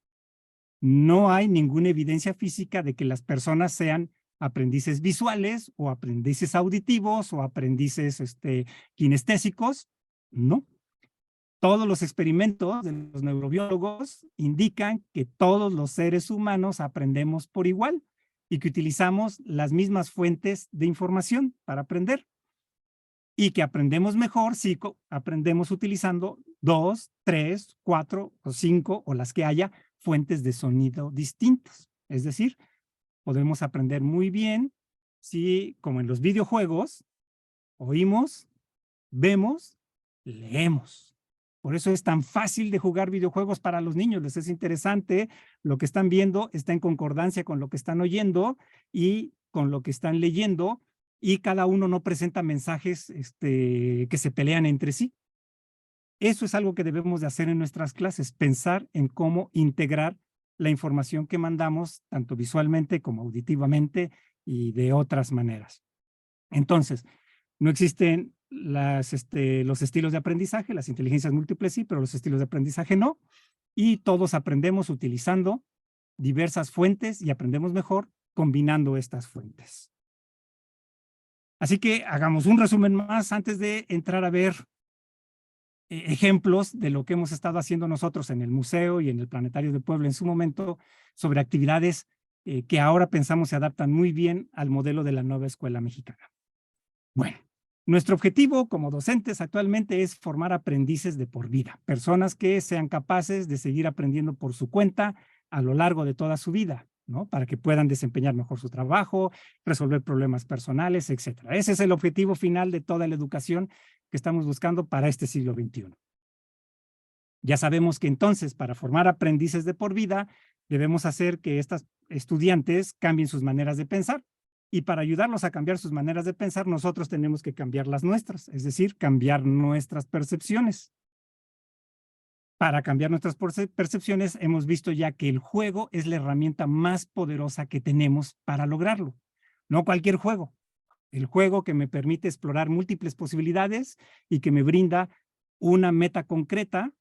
No hay ninguna evidencia física de que las personas sean aprendices visuales o aprendices auditivos o aprendices kinestésicos. No. Todos los experimentos de los neurobiólogos indican que todos los seres humanos aprendemos por igual y que utilizamos las mismas fuentes de información para aprender. Y que aprendemos mejor si aprendemos utilizando 2, 3, 4 o 5 o las que haya fuentes de sonido distintas. Es decir, podemos aprender muy bien si, como en los videojuegos, oímos, vemos leemos. Por eso es tan fácil de jugar videojuegos para los niños. Les es interesante, lo que están viendo está en concordancia con lo que están oyendo y con lo que están leyendo, y cada uno no presenta mensajes que se pelean entre sí. Eso es algo que debemos de hacer en nuestras clases, pensar en cómo integrar la información que mandamos, tanto visualmente como auditivamente y de otras maneras. Entonces, no existen los estilos de aprendizaje, las inteligencias múltiples sí, pero los estilos de aprendizaje no, y todos aprendemos utilizando diversas fuentes y aprendemos mejor combinando estas fuentes. Así que hagamos un resumen más antes de entrar a ver ejemplos de lo que hemos estado haciendo nosotros en el museo y en el Planetario de Puebla en su momento sobre actividades que ahora pensamos se adaptan muy bien al modelo de la nueva escuela mexicana. Bueno, nuestro objetivo como docentes actualmente es formar aprendices de por vida, personas que sean capaces de seguir aprendiendo por su cuenta a lo largo de toda su vida, ¿no? Para que puedan desempeñar mejor su trabajo, resolver problemas personales, etc. Ese es el objetivo final de toda la educación que estamos buscando para este siglo XXI. Ya sabemos que entonces, para formar aprendices de por vida, debemos hacer que estos estudiantes cambien sus maneras de pensar. Y para ayudarlos a cambiar sus maneras de pensar, nosotros tenemos que cambiar las nuestras, es decir, cambiar nuestras percepciones. Para cambiar nuestras percepciones, hemos visto ya que el juego es la herramienta más poderosa que tenemos para lograrlo. No cualquier juego. El juego que me permite explorar múltiples posibilidades y que me brinda una meta concreta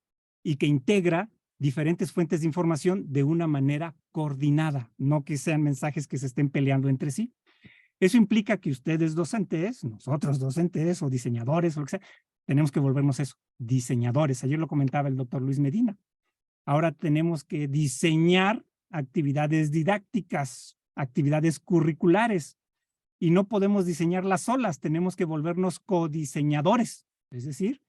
y que integra diferentes fuentes de información de una manera coordinada, no que sean mensajes que se estén peleando entre sí. Eso implica que ustedes docentes, nosotros docentes o diseñadores o lo que sea, tenemos que volvernos eso, diseñadores. Ayer lo comentaba el doctor Luis Medina. Ahora tenemos que diseñar actividades didácticas, actividades curriculares, y no podemos diseñarlas solas, tenemos que volvernos codiseñadores, es decir,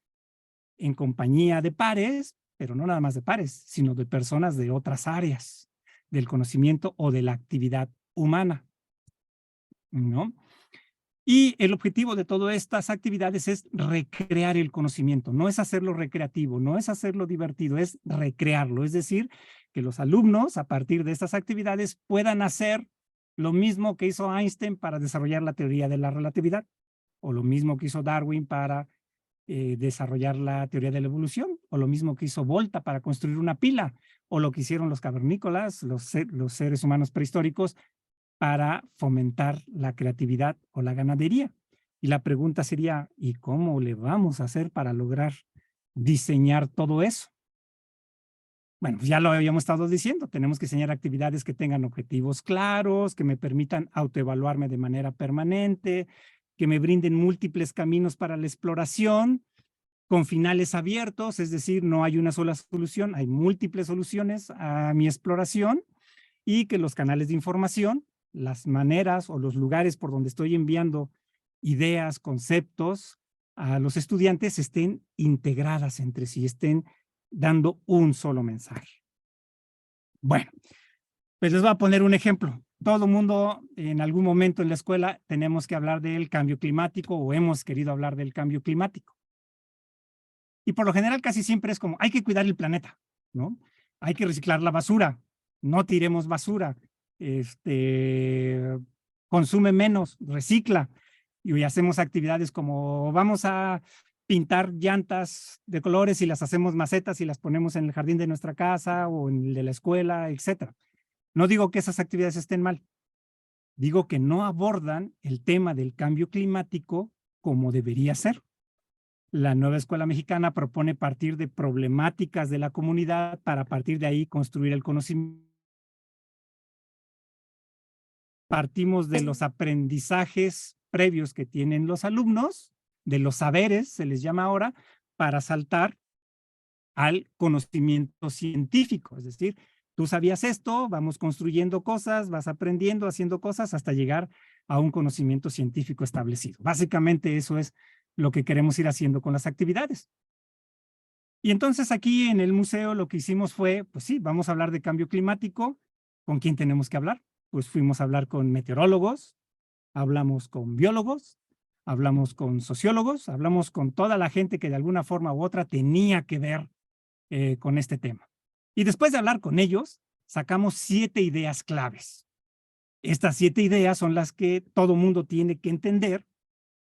en compañía de pares, pero no nada más de pares, sino de personas de otras áreas del conocimiento o de la actividad humana, ¿no? Y el objetivo de todas estas actividades es recrear el conocimiento, no es hacerlo recreativo, no es hacerlo divertido, es recrearlo, es decir, que los alumnos a partir de estas actividades puedan hacer lo mismo que hizo Einstein para desarrollar la teoría de la relatividad, o lo mismo que hizo Darwin para desarrollar la teoría de la evolución, o lo mismo que hizo Volta para construir una pila, o lo que hicieron los cavernícolas, los seres humanos prehistóricos, para fomentar la creatividad o la ganadería. Y la pregunta sería, ¿y cómo le vamos a hacer para lograr diseñar todo eso? Bueno, ya lo habíamos estado diciendo, tenemos que diseñar actividades que tengan objetivos claros, que me permitan autoevaluarme de manera permanente, que me brinden múltiples caminos para la exploración, con finales abiertos, es decir, no hay una sola solución, hay múltiples soluciones a mi exploración, y que los canales de información, las maneras o los lugares por donde estoy enviando ideas, conceptos a los estudiantes estén integradas entre sí, estén dando un solo mensaje. Bueno, pues les voy a poner un ejemplo. Todo mundo en algún momento en la escuela tenemos que hablar del cambio climático o hemos querido hablar del cambio climático. Y por lo general casi siempre es como, hay que cuidar el planeta, ¿no? Hay que reciclar la basura, no tiremos basura, consume menos, recicla. Y hoy hacemos actividades como vamos a pintar llantas de colores y las hacemos macetas y las ponemos en el jardín de nuestra casa o en el de la escuela, etc. No digo que esas actividades estén mal. Digo que no abordan el tema del cambio climático como debería ser. La nueva escuela mexicana propone partir de problemáticas de la comunidad para a partir de ahí construir el conocimiento. Partimos de los aprendizajes previos que tienen los alumnos, de los saberes, se les llama ahora, para saltar al conocimiento científico. Es decir, tú sabías esto, vamos construyendo cosas, vas aprendiendo, haciendo cosas hasta llegar a un conocimiento científico establecido. Básicamente eso es lo que queremos ir haciendo con las actividades. Y entonces aquí en el museo lo que hicimos fue, pues sí, vamos a hablar de cambio climático. ¿Con quién tenemos que hablar? Pues fuimos a hablar con meteorólogos, hablamos con biólogos, hablamos con sociólogos, hablamos con toda la gente que de alguna forma u otra tenía que ver con este tema. Y después de hablar con ellos, sacamos 7 ideas claves. Estas 7 ideas son las que todo mundo tiene que entender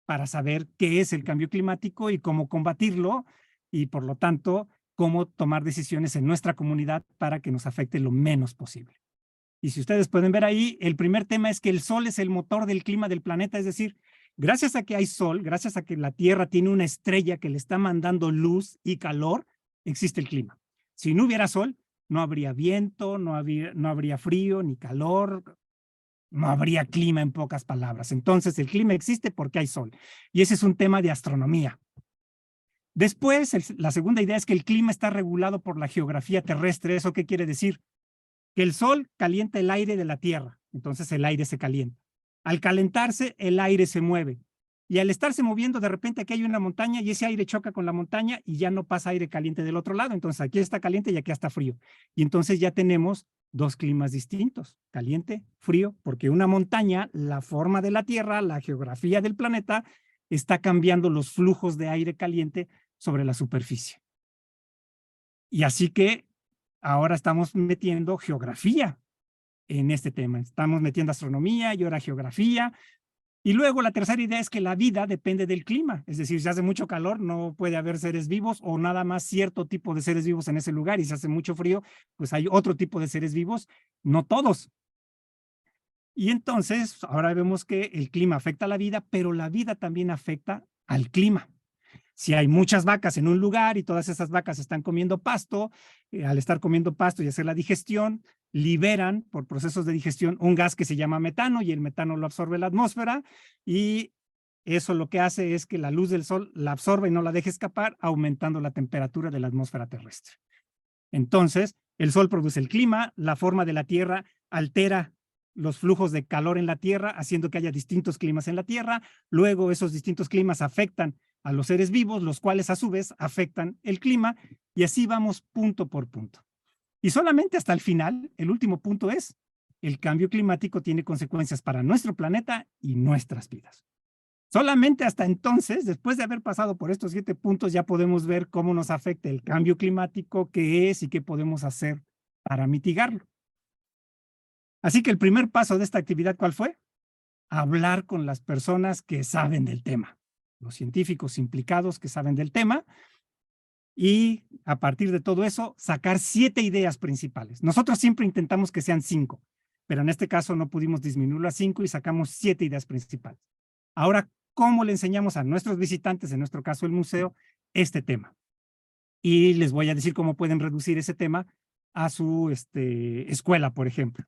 para saber qué es el cambio climático y cómo combatirlo, y por lo tanto, cómo tomar decisiones en nuestra comunidad para que nos afecte lo menos posible. Y si ustedes pueden ver ahí, el primer tema es que el sol es el motor del clima del planeta, es decir, gracias a que hay sol, gracias a que la Tierra tiene una estrella que le está mandando luz y calor, existe el clima. Si no hubiera sol, no habría viento, no habría frío ni calor, no habría clima en pocas palabras. Entonces, el clima existe porque hay sol. Y ese es un tema de astronomía. Después, la segunda idea es que el clima está regulado por la geografía terrestre. ¿Eso qué quiere decir? Que el sol calienta el aire de la Tierra, entonces el aire se calienta. Al calentarse, el aire se mueve. Y al estarse moviendo, de repente aquí hay una montaña y ese aire choca con la montaña y ya no pasa aire caliente del otro lado. Entonces aquí está caliente y aquí está frío. Y entonces ya tenemos 2 climas distintos, caliente, frío, porque una montaña, la forma de la Tierra, la geografía del planeta, está cambiando los flujos de aire caliente sobre la superficie. Y así que ahora estamos metiendo geografía en este tema. Estamos metiendo astronomía y ahora geografía. Y luego la tercera idea es que la vida depende del clima. Es decir, si hace mucho calor, no puede haber seres vivos o nada más cierto tipo de seres vivos en ese lugar. Y si hace mucho frío, pues hay otro tipo de seres vivos, no todos. Y entonces, ahora vemos que el clima afecta a la vida, pero la vida también afecta al clima. Si hay muchas vacas en un lugar y todas esas vacas están comiendo pasto, al estar comiendo pasto y hacer la digestión, liberan por procesos de digestión un gas que se llama metano y el metano lo absorbe la atmósfera y eso lo que hace es que la luz del sol la absorbe y no la deje escapar, aumentando la temperatura de la atmósfera terrestre. Entonces, el sol produce el clima, la forma de la Tierra altera los flujos de calor en la Tierra, haciendo que haya distintos climas en la Tierra. Luego, esos distintos climas afectan a los seres vivos, los cuales a su vez afectan el clima, y así vamos punto por punto. Y solamente hasta el final, el último punto es, el cambio climático tiene consecuencias para nuestro planeta y nuestras vidas. Solamente hasta entonces, después de haber pasado por estos 7 puntos, ya podemos ver cómo nos afecta el cambio climático, qué es y qué podemos hacer para mitigarlo. Así que el primer paso de esta actividad, ¿cuál fue? Hablar con las personas que saben del tema, los científicos implicados que saben del tema, y a partir de todo eso, sacar 7 ideas principales. Nosotros siempre intentamos que sean 5, pero en este caso no pudimos disminuirlo a 5 y sacamos 7 ideas principales. Ahora, ¿cómo le enseñamos a nuestros visitantes, en nuestro caso el museo, este tema? Y les voy a decir cómo pueden reducir ese tema a su escuela, por ejemplo.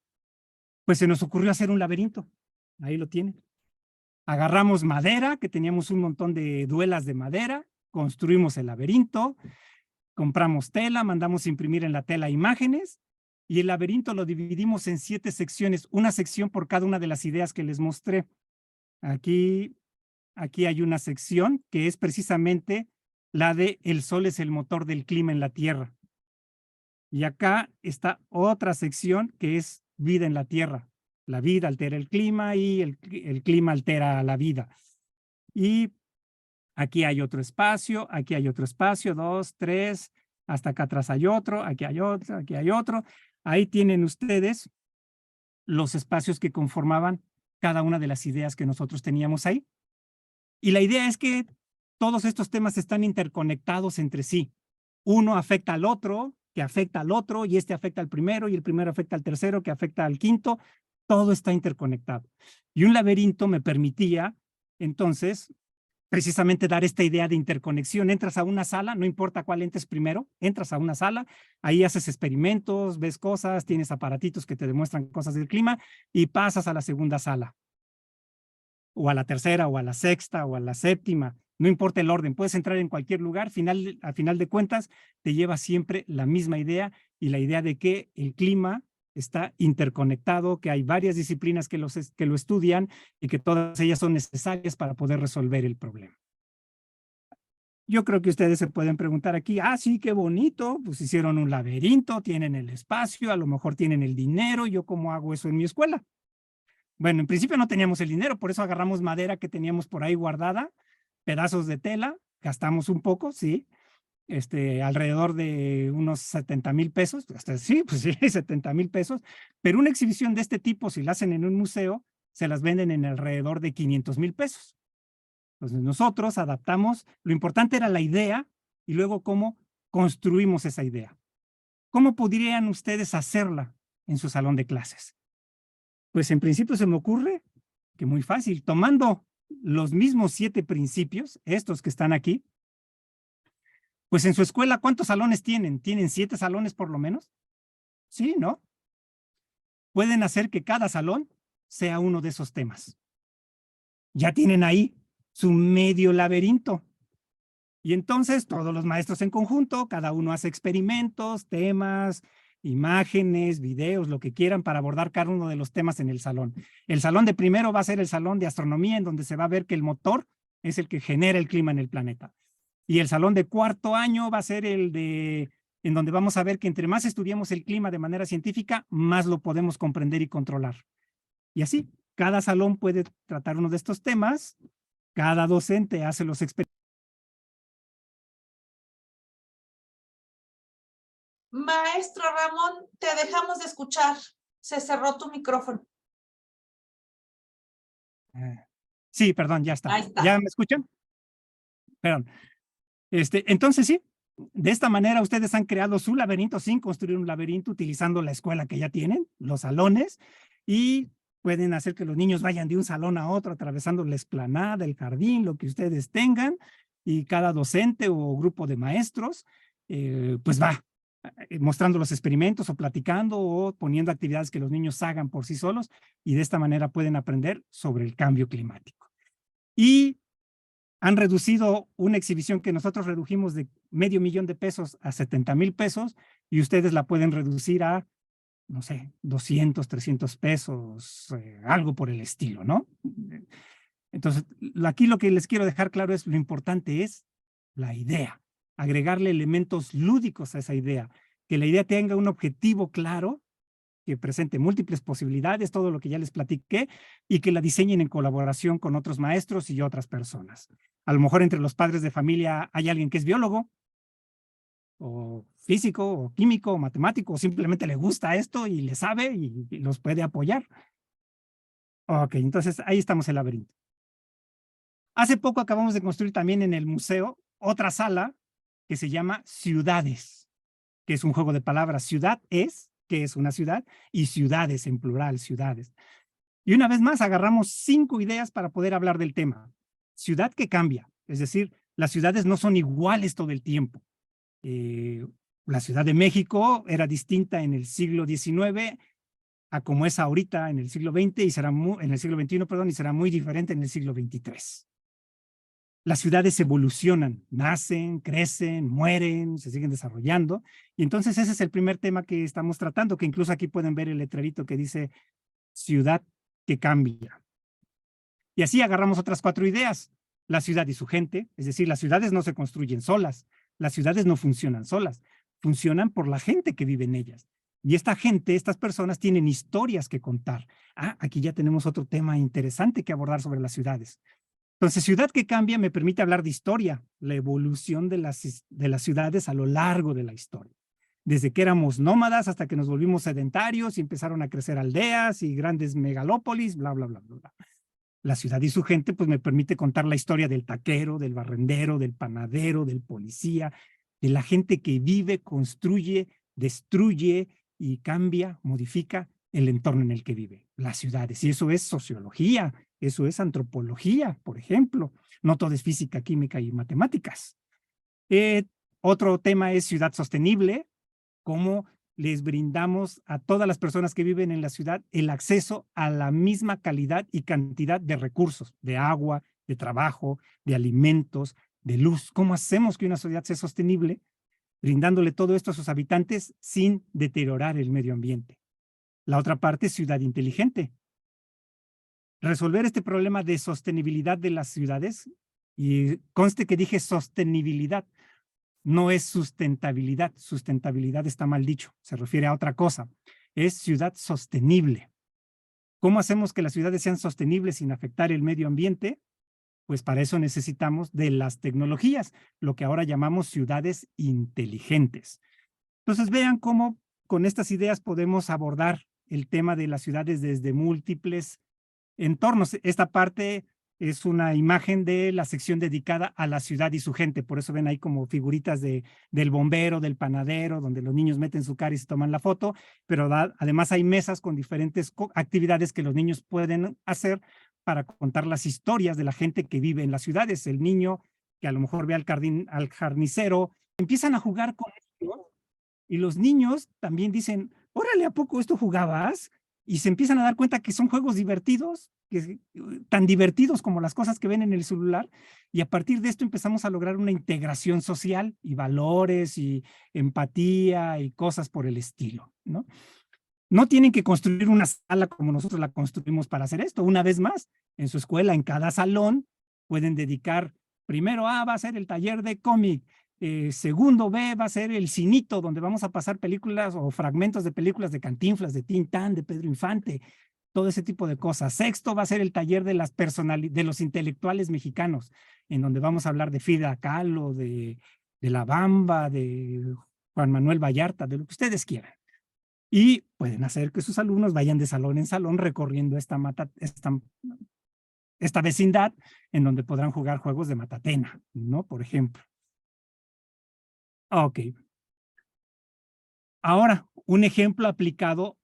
Pues se nos ocurrió hacer un laberinto. Ahí lo tienen. Agarramos madera, que teníamos un montón de duelas de madera, construimos el laberinto, compramos tela, mandamos imprimir en la tela imágenes, y el laberinto lo dividimos en 7 secciones, una sección por cada una de las ideas que les mostré. Aquí hay una sección que es precisamente la de el sol es el motor del clima en la Tierra. Y acá está otra sección que es vida en la Tierra. La vida altera el clima y el clima altera la vida. Y aquí hay otro espacio, 2, 3, hasta acá atrás hay otro, aquí hay otro, aquí hay otro. Ahí tienen ustedes los espacios que conformaban cada una de las ideas que nosotros teníamos ahí. Y la idea es que todos estos temas están interconectados entre sí. Uno afecta al otro, que afecta al otro, y este afecta al primero, y el primero afecta al tercero, que afecta al quinto. Todo está interconectado. Y un laberinto me permitía, entonces, precisamente dar esta idea de interconexión. Entras a una sala, no importa cuál entres primero, entras a una sala, ahí haces experimentos, ves cosas, tienes aparatitos que te demuestran cosas del clima, y pasas a la segunda sala, o a la tercera, o a la sexta, o a la séptima. No importa el orden, puedes entrar en cualquier lugar, al final de cuentas, te lleva siempre la misma idea, y la idea de que el clima está interconectado, que hay varias disciplinas que lo estudian y que todas ellas son necesarias para poder resolver el problema. Yo creo que ustedes se pueden preguntar aquí, sí, qué bonito, pues hicieron un laberinto, tienen el espacio, a lo mejor tienen el dinero, ¿yo cómo hago eso en mi escuela? Bueno, en principio no teníamos el dinero, por eso agarramos madera que teníamos por ahí guardada, pedazos de tela, gastamos un poco, sí, alrededor de unos 70,000 pesos, sí, pues sí, 70,000 pesos, pero una exhibición de este tipo, si la hacen en un museo, se las venden en alrededor de 500,000 pesos. Entonces nosotros adaptamos, lo importante era la idea y luego cómo construimos esa idea. ¿Cómo podrían ustedes hacerla en su salón de clases? Pues en principio se me ocurre que muy fácil, tomando los mismos 7 principios, estos que están aquí, pues en su escuela, ¿cuántos salones tienen? ¿Tienen 7 salones por lo menos? Sí, ¿no? Pueden hacer que cada salón sea uno de esos temas. Ya tienen ahí su medio laberinto. Y entonces todos los maestros en conjunto, cada uno hace experimentos, temas, imágenes, videos, lo que quieran para abordar cada uno de los temas en el salón. El salón de primero va a ser el salón de astronomía, en donde se va a ver que el motor es el que genera el clima en el planeta. Y el salón de cuarto año va a ser en donde vamos a ver que entre más estudiemos el clima de manera científica, más lo podemos comprender y controlar. Y así, cada salón puede tratar uno de estos temas, cada docente hace los experimentos. Maestro Ramón, te dejamos de escuchar. Se cerró tu micrófono. Sí, perdón, ya está. Ahí está. ¿Ya me escuchan? Perdón. Entonces sí, de esta manera ustedes han creado su laberinto sin construir un laberinto, utilizando la escuela que ya tienen, los salones, y pueden hacer que los niños vayan de un salón a otro, atravesando la explanada, el jardín, lo que ustedes tengan, y cada docente o grupo de maestros, pues va mostrando los experimentos o platicando o poniendo actividades que los niños hagan por sí solos, y de esta manera pueden aprender sobre el cambio climático. Y han reducido una exhibición que nosotros redujimos de $500,000 de pesos a 70,000 pesos, y ustedes la pueden reducir a, no sé, 200, 300 pesos, algo por el estilo, ¿no? Entonces, aquí lo que les quiero dejar claro es, lo importante es la idea, agregarle elementos lúdicos a esa idea, que la idea tenga un objetivo claro, que presente múltiples posibilidades, todo lo que ya les platiqué, y que la diseñen en colaboración con otros maestros y otras personas. A lo mejor entre los padres de familia hay alguien que es biólogo, o físico, o químico, o matemático, o simplemente le gusta esto y le sabe y los puede apoyar. Ok, entonces ahí estamos en el laberinto. Hace poco acabamos de construir también en el museo otra sala que se llama Ciudades, que es un juego de palabras. Ciudad es, que es una ciudad, y ciudades en plural, ciudades. Y una vez más agarramos 5 ideas para poder hablar del tema. Ciudad que cambia, es decir, las ciudades no son iguales todo el tiempo. La Ciudad de México era distinta en el siglo XIX a como es ahorita en el siglo XX y será en el siglo XXI, perdón, y será muy diferente en el siglo XXIII. Las ciudades evolucionan, nacen, crecen, mueren, se siguen desarrollando, y entonces ese es el primer tema que estamos tratando, que incluso aquí pueden ver el letrerito que dice ciudad que cambia. Y así agarramos otras 4 ideas. La ciudad y su gente, es decir, las ciudades no se construyen solas, las ciudades no funcionan solas, funcionan por la gente que vive en ellas. Y esta gente, estas personas tienen historias que contar. Aquí ya tenemos otro tema interesante que abordar sobre las ciudades. Entonces, ciudad que cambia me permite hablar de historia, la evolución de las ciudades a lo largo de la historia. Desde que éramos nómadas hasta que nos volvimos sedentarios y empezaron a crecer aldeas y grandes megalópolis, bla, bla, bla, bla, bla. La ciudad y su gente, pues me permite contar la historia del taquero, del barrendero, del panadero, del policía, de la gente que vive, construye, destruye y cambia, modifica el entorno en el que vive, las ciudades. Y eso es sociología, eso es antropología, por ejemplo. No todo es física, química y matemáticas. Otro tema es ciudad sostenible, cómo les brindamos a todas las personas que viven en la ciudad el acceso a la misma calidad y cantidad de recursos, de agua, de trabajo, de alimentos, de luz. ¿Cómo hacemos que una ciudad sea sostenible? Brindándole todo esto a sus habitantes sin deteriorar el medio ambiente. La otra parte es ciudad inteligente. Resolver este problema de sostenibilidad de las ciudades, y conste que dije sostenibilidad, no es sustentabilidad. Sustentabilidad está mal dicho, se refiere a otra cosa. Es ciudad sostenible. ¿Cómo hacemos que las ciudades sean sostenibles sin afectar el medio ambiente? Pues para eso necesitamos de las tecnologías, lo que ahora llamamos ciudades inteligentes. Entonces vean cómo con estas ideas podemos abordar el tema de las ciudades desde múltiples entornos. Esta parte es una imagen de la sección dedicada a la ciudad y su gente. Por eso ven ahí como figuritas del bombero, del panadero, donde los niños meten su cara y se toman la foto, pero además hay mesas con diferentes actividades que los niños pueden hacer para contar las historias de la gente que vive en las ciudades. El niño que a lo mejor ve al carnicero, empiezan a jugar con ellos y los niños también dicen, órale, ¿a poco esto jugabas? Y se empiezan a dar cuenta que son juegos divertidos, tan divertidos como las cosas que ven en el celular, y a partir de esto empezamos a lograr una integración social y valores y empatía y cosas por el estilo, ¿no? No tienen que construir una sala como nosotros la construimos para hacer esto. Una vez más, en su escuela, en cada salón, pueden dedicar, primero A va a ser el taller de cómic, segundo B va a ser el cinito, donde vamos a pasar películas o fragmentos de películas de Cantinflas, de Tintán, de Pedro Infante, todo ese tipo de cosas. Sexto va a ser el taller de de los intelectuales mexicanos, en donde vamos a hablar de Frida Kahlo, de La Bamba, de Juan Manuel Vallarta, de lo que ustedes quieran. Y pueden hacer que sus alumnos vayan de salón en salón recorriendo esta vecindad en donde podrán jugar juegos de matatena, ¿no? Por ejemplo. Ok. Ahora, un ejemplo aplicado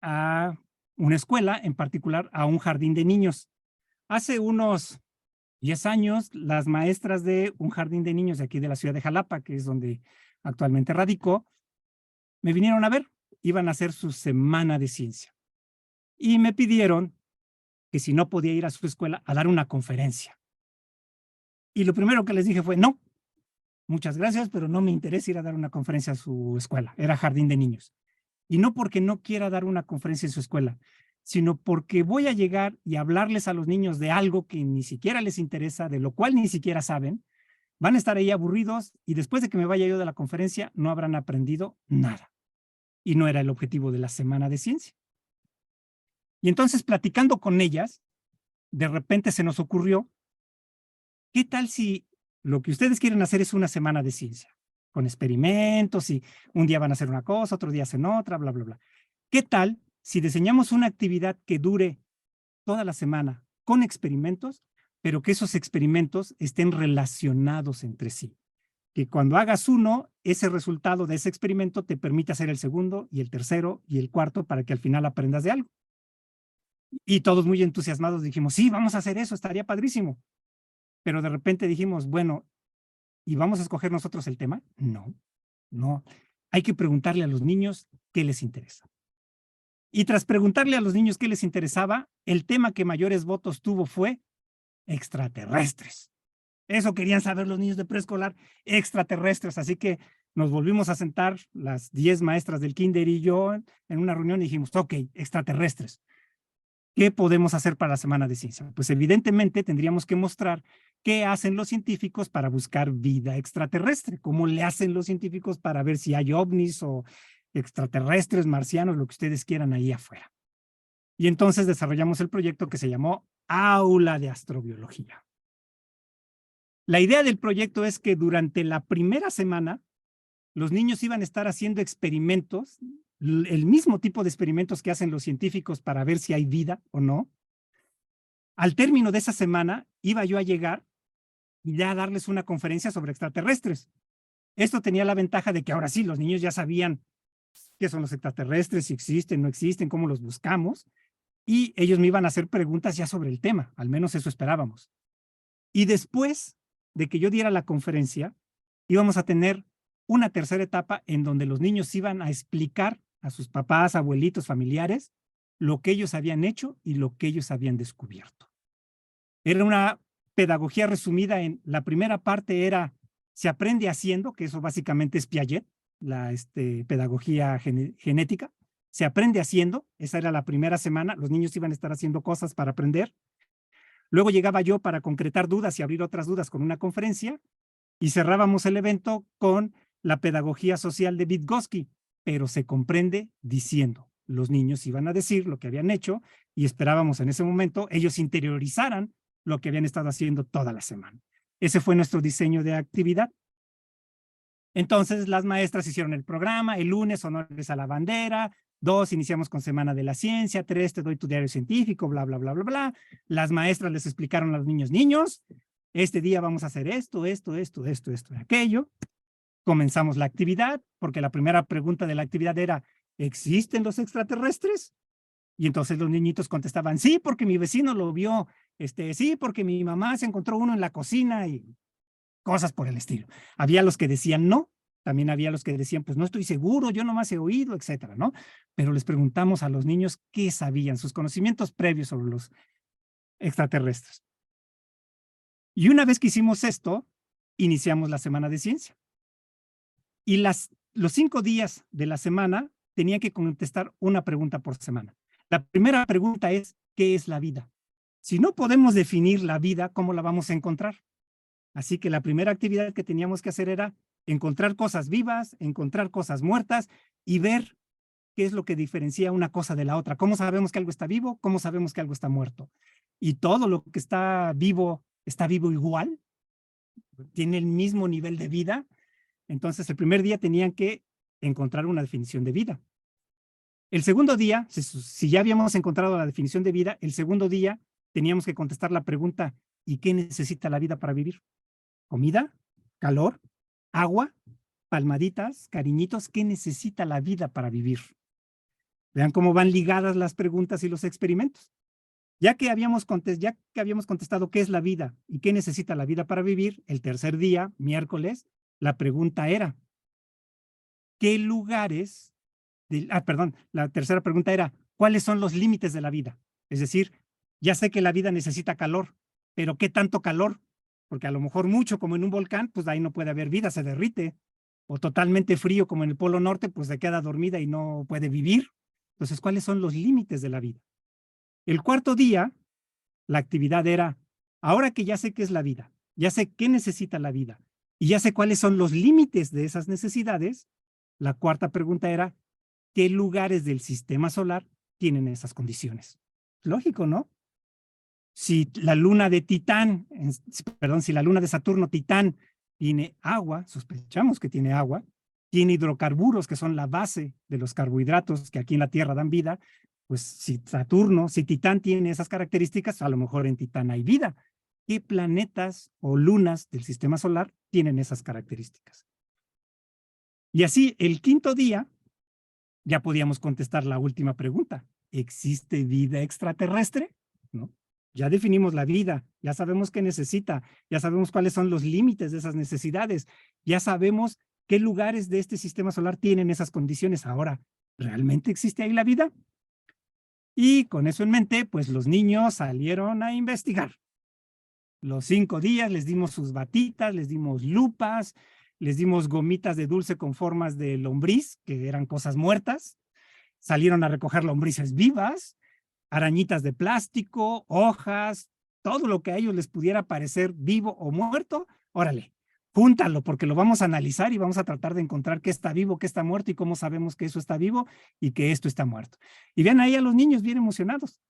a una escuela, en particular a un jardín de niños. Hace unos 10 años, las maestras de un jardín de niños de aquí de la ciudad de Jalapa, que es donde actualmente radico, me vinieron a ver. Iban a hacer su semana de ciencia. Y me pidieron que si no podía ir a su escuela a dar una conferencia. Y lo primero que les dije fue, no, muchas gracias, pero no me interesa ir a dar una conferencia a su escuela. Era jardín de niños. Y no porque no quiera dar una conferencia en su escuela, sino porque voy a llegar y hablarles a los niños de algo que ni siquiera les interesa, de lo cual ni siquiera saben. Van a estar ahí aburridos y después de que me vaya yo de la conferencia no habrán aprendido nada. Y no era el objetivo de la semana de ciencia. Y entonces, platicando con ellas, de repente se nos ocurrió, ¿qué tal si lo que ustedes quieren hacer es una semana de ciencia? Con experimentos y un día van a hacer una cosa, otro día hacen otra, bla, bla, bla. ¿Qué tal si diseñamos una actividad que dure toda la semana con experimentos, pero que esos experimentos estén relacionados entre sí? Que cuando hagas uno, ese resultado de ese experimento te permite hacer el segundo y el tercero y el cuarto para que al final aprendas de algo. Y todos muy entusiasmados dijimos, sí, vamos a hacer eso, estaría padrísimo. Pero de repente dijimos, bueno, ¿y vamos a escoger nosotros el tema? No, no. Hay que preguntarle a los niños qué les interesa. Y tras preguntarle a los niños qué les interesaba, el tema que mayores votos tuvo fue extraterrestres. Eso querían saber los niños de preescolar, extraterrestres. Así que nos volvimos a sentar las 10 maestras del kinder y yo en una reunión y dijimos, ok, extraterrestres. ¿Qué podemos hacer para la semana de ciencia? Pues evidentemente tendríamos que mostrar qué hacen los científicos para buscar vida extraterrestre, cómo le hacen los científicos para ver si hay ovnis o extraterrestres, marcianos, lo que ustedes quieran ahí afuera. Y entonces desarrollamos el proyecto que se llamó Aula de Astrobiología. La idea del proyecto es que durante la primera semana los niños iban a estar haciendo experimentos, el mismo tipo de experimentos que hacen los científicos para ver si hay vida o no. Al término de esa semana iba yo a llegar y ya a darles una conferencia sobre extraterrestres. Esto tenía la ventaja de que ahora sí, los niños ya sabían qué son los extraterrestres, si existen, no existen, cómo los buscamos, y ellos me iban a hacer preguntas ya sobre el tema, al menos eso esperábamos. Y después de que yo diera la conferencia, íbamos a tener una tercera etapa en donde los niños iban a explicar a sus papás, abuelitos, familiares, lo que ellos habían hecho y lo que ellos habían descubierto. Era una pedagogía resumida en la primera parte era se aprende haciendo, que eso básicamente es Piaget, la pedagogía genética. Se aprende haciendo, esa era la primera semana, los niños iban a estar haciendo cosas para aprender. Luego llegaba yo para concretar dudas y abrir otras dudas con una conferencia y cerrábamos el evento con la pedagogía social de Vygotsky, pero se comprende diciendo. Los niños iban a decir lo que habían hecho y esperábamos en ese momento ellos interiorizaran lo que habían estado haciendo toda la semana. Ese fue nuestro diseño de actividad. Entonces las maestras hicieron el programa, el lunes honores a la bandera, 2 iniciamos con Semana de la Ciencia, 3 te doy tu diario científico, bla, bla, bla, bla, bla. Las maestras les explicaron a los niños, este día vamos a hacer esto, aquello. Comenzamos la actividad, porque la primera pregunta de la actividad era, ¿existen los extraterrestres? Y entonces los niñitos contestaban, sí, porque mi vecino lo vio, sí, porque mi mamá se encontró uno en la cocina y cosas por el estilo. Había los que decían no, también había los que decían, pues no estoy seguro, yo nomás he oído, etcétera, ¿no? Pero les preguntamos a los niños qué sabían, sus conocimientos previos sobre los extraterrestres. Y una vez que hicimos esto, iniciamos la Semana de Ciencia. Y los 5 días de la semana tenían que contestar una pregunta por semana. La primera pregunta es, ¿qué es la vida? Si no podemos definir la vida, ¿cómo la vamos a encontrar? Así que la primera actividad que teníamos que hacer era encontrar cosas vivas, encontrar cosas muertas y ver qué es lo que diferencia una cosa de la otra. ¿Cómo sabemos que algo está vivo? ¿Cómo sabemos que algo está muerto? Y todo lo que está vivo igual, tiene el mismo nivel de vida. Entonces, el primer día tenían que encontrar una definición de vida. El segundo día, si ya habíamos encontrado la definición de vida, el segundo día teníamos que contestar la pregunta, ¿y qué necesita la vida para vivir? ¿Comida? ¿Calor? ¿Agua? ¿Palmaditas? ¿Cariñitos? ¿Qué necesita la vida para vivir? Vean cómo van ligadas las preguntas y los experimentos. Ya que habíamos contestado qué es la vida y qué necesita la vida para vivir, el tercer día, miércoles, la pregunta era, ¿qué lugares? La tercera pregunta era, ¿cuáles son los límites de la vida? Es decir, ya sé que la vida necesita calor, pero ¿qué tanto calor? Porque a lo mejor mucho, como en un volcán, pues ahí no puede haber vida, se derrite. O totalmente frío, como en el Polo Norte, pues se queda dormida y no puede vivir. Entonces, ¿cuáles son los límites de la vida? El cuarto día, la actividad era, ahora que ya sé qué es la vida, ya sé qué necesita la vida, y ya sé cuáles son los límites de esas necesidades, la cuarta pregunta era, ¿qué lugares del sistema solar tienen esas condiciones? Lógico, ¿no? Si la luna de si la luna de Saturno, Titán, tiene agua, sospechamos que tiene agua, tiene hidrocarburos que son la base de los carbohidratos que aquí en la Tierra dan vida, pues si Titán tiene esas características, a lo mejor en Titán hay vida. ¿Qué planetas o lunas del sistema solar tienen esas características? Y así, el quinto día, ya podíamos contestar la última pregunta. ¿Existe vida extraterrestre? ¿No? Ya definimos la vida, ya sabemos qué necesita, ya sabemos cuáles son los límites de esas necesidades, ya sabemos qué lugares de este sistema solar tienen esas condiciones. Ahora, ¿realmente existe ahí la vida? Y con eso en mente, pues los niños salieron a investigar. Los 5 días les dimos sus batitas, les dimos lupas, les dimos gomitas de dulce con formas de lombriz, que eran cosas muertas. Salieron a recoger lombrices vivas, arañitas de plástico, hojas, todo lo que a ellos les pudiera parecer vivo o muerto. Órale, júntalo porque lo vamos a analizar y vamos a tratar de encontrar qué está vivo, qué está muerto y cómo sabemos que eso está vivo y que esto está muerto. Y vean ahí a los niños bien emocionados.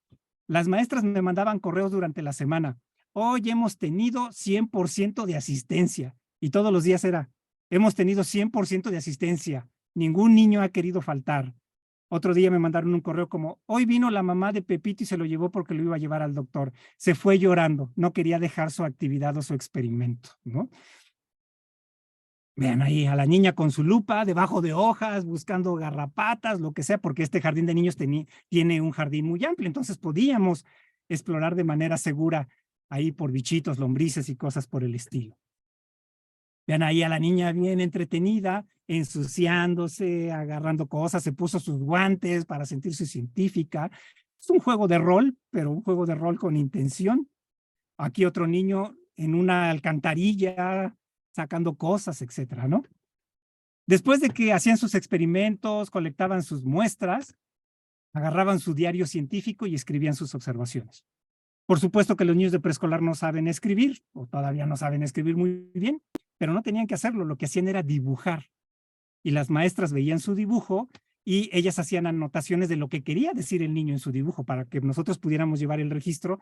Las maestras me mandaban correos durante la semana. Hoy hemos tenido 100% de asistencia. Y todos los días era, hemos tenido 100% de asistencia. Ningún niño ha querido faltar. Otro día me mandaron un correo como, hoy vino la mamá de Pepito y se lo llevó porque lo iba a llevar al doctor. Se fue llorando, no quería dejar su actividad o su experimento, ¿no? Vean ahí a la niña con su lupa, debajo de hojas, buscando garrapatas, lo que sea, porque este jardín de niños tiene un jardín muy amplio, entonces podíamos explorar de manera segura ahí por bichitos, lombrices y cosas por el estilo. Vean ahí a la niña bien entretenida, ensuciándose, agarrando cosas, se puso sus guantes para sentirse científica. Es un juego de rol, pero un juego de rol con intención. Aquí otro niño en una alcantarilla, sacando cosas, etcétera, ¿no? Después de que hacían sus experimentos, colectaban sus muestras, agarraban su diario científico y escribían sus observaciones. Por supuesto que los niños de preescolar no saben escribir, o todavía no saben escribir muy bien, pero no tenían que hacerlo, lo que hacían era dibujar. Y las maestras veían su dibujo y ellas hacían anotaciones de lo que quería decir el niño en su dibujo para que nosotros pudiéramos llevar el registro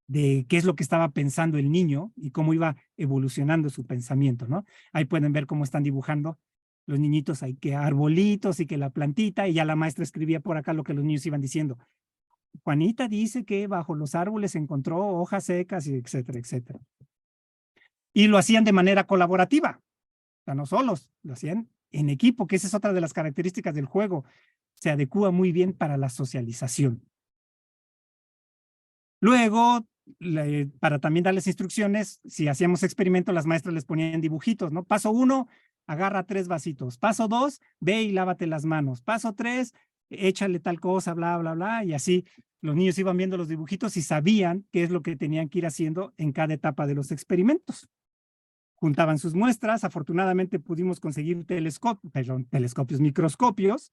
de qué es lo que estaba pensando el niño y cómo iba evolucionando su pensamiento, ¿no? Ahí pueden ver cómo están dibujando los niñitos, hay que arbolitos y que la plantita, y ya la maestra escribía por acá lo que los niños iban diciendo. Juanita dice que bajo los árboles encontró hojas secas, y etcétera, etcétera. Y lo hacían de manera colaborativa, o sea, no solos, lo hacían en equipo, que esa es otra de las características del juego. Se adecúa muy bien para la socialización. Luego, para también darles instrucciones, si hacíamos experimentos, las maestras les ponían dibujitos, ¿no? Paso 1, agarra 3 vasitos. Paso 2, ve y lávate las manos. Paso 3, échale tal cosa, bla, bla, bla, y así los niños iban viendo los dibujitos y sabían qué es lo que tenían que ir haciendo en cada etapa de los experimentos. Juntaban sus muestras, afortunadamente pudimos conseguir telescopios, microscopios.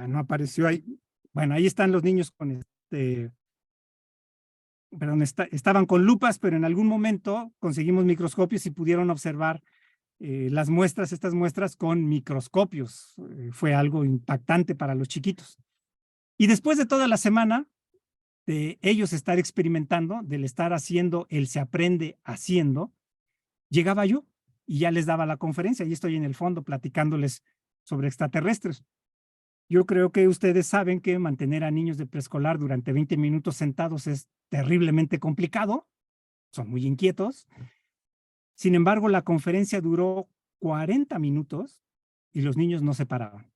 No apareció ahí. Bueno, ahí están los niños con estaban con lupas, pero en algún momento conseguimos microscopios y pudieron observar las muestras, estas muestras con microscopios. Fue algo impactante para los chiquitos. Y después de toda la semana de ellos estar experimentando, del estar haciendo el se aprende haciendo, llegaba yo y ya les daba la conferencia y estoy en el fondo platicándoles sobre extraterrestres. Yo creo que ustedes saben que mantener a niños de preescolar durante 20 minutos sentados es terriblemente complicado, son muy inquietos. Sin embargo, la conferencia duró 40 minutos y los niños no se paraban.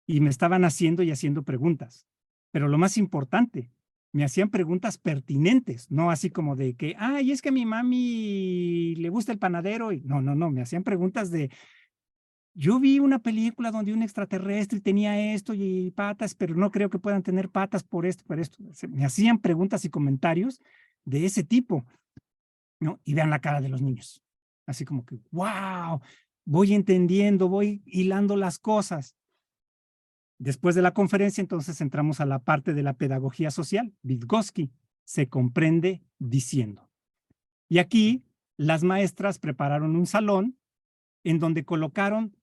Y me estaban haciendo y haciendo preguntas. Pero lo más importante, me hacían preguntas pertinentes, no así como de que, ay, es que a mi mami le gusta el panadero. Y no, me hacían preguntas de, yo vi una película donde un extraterrestre tenía esto y patas, pero no creo que puedan tener patas por esto, por esto. Me hacían preguntas y comentarios de ese tipo, ¿no? Y vean la cara de los niños. Así como que, wow, voy entendiendo, voy hilando las cosas. Después de la conferencia, entonces entramos a la parte de la pedagogía social. Vygotsky se comprende diciendo. Y aquí las maestras prepararon un salón en donde colocaron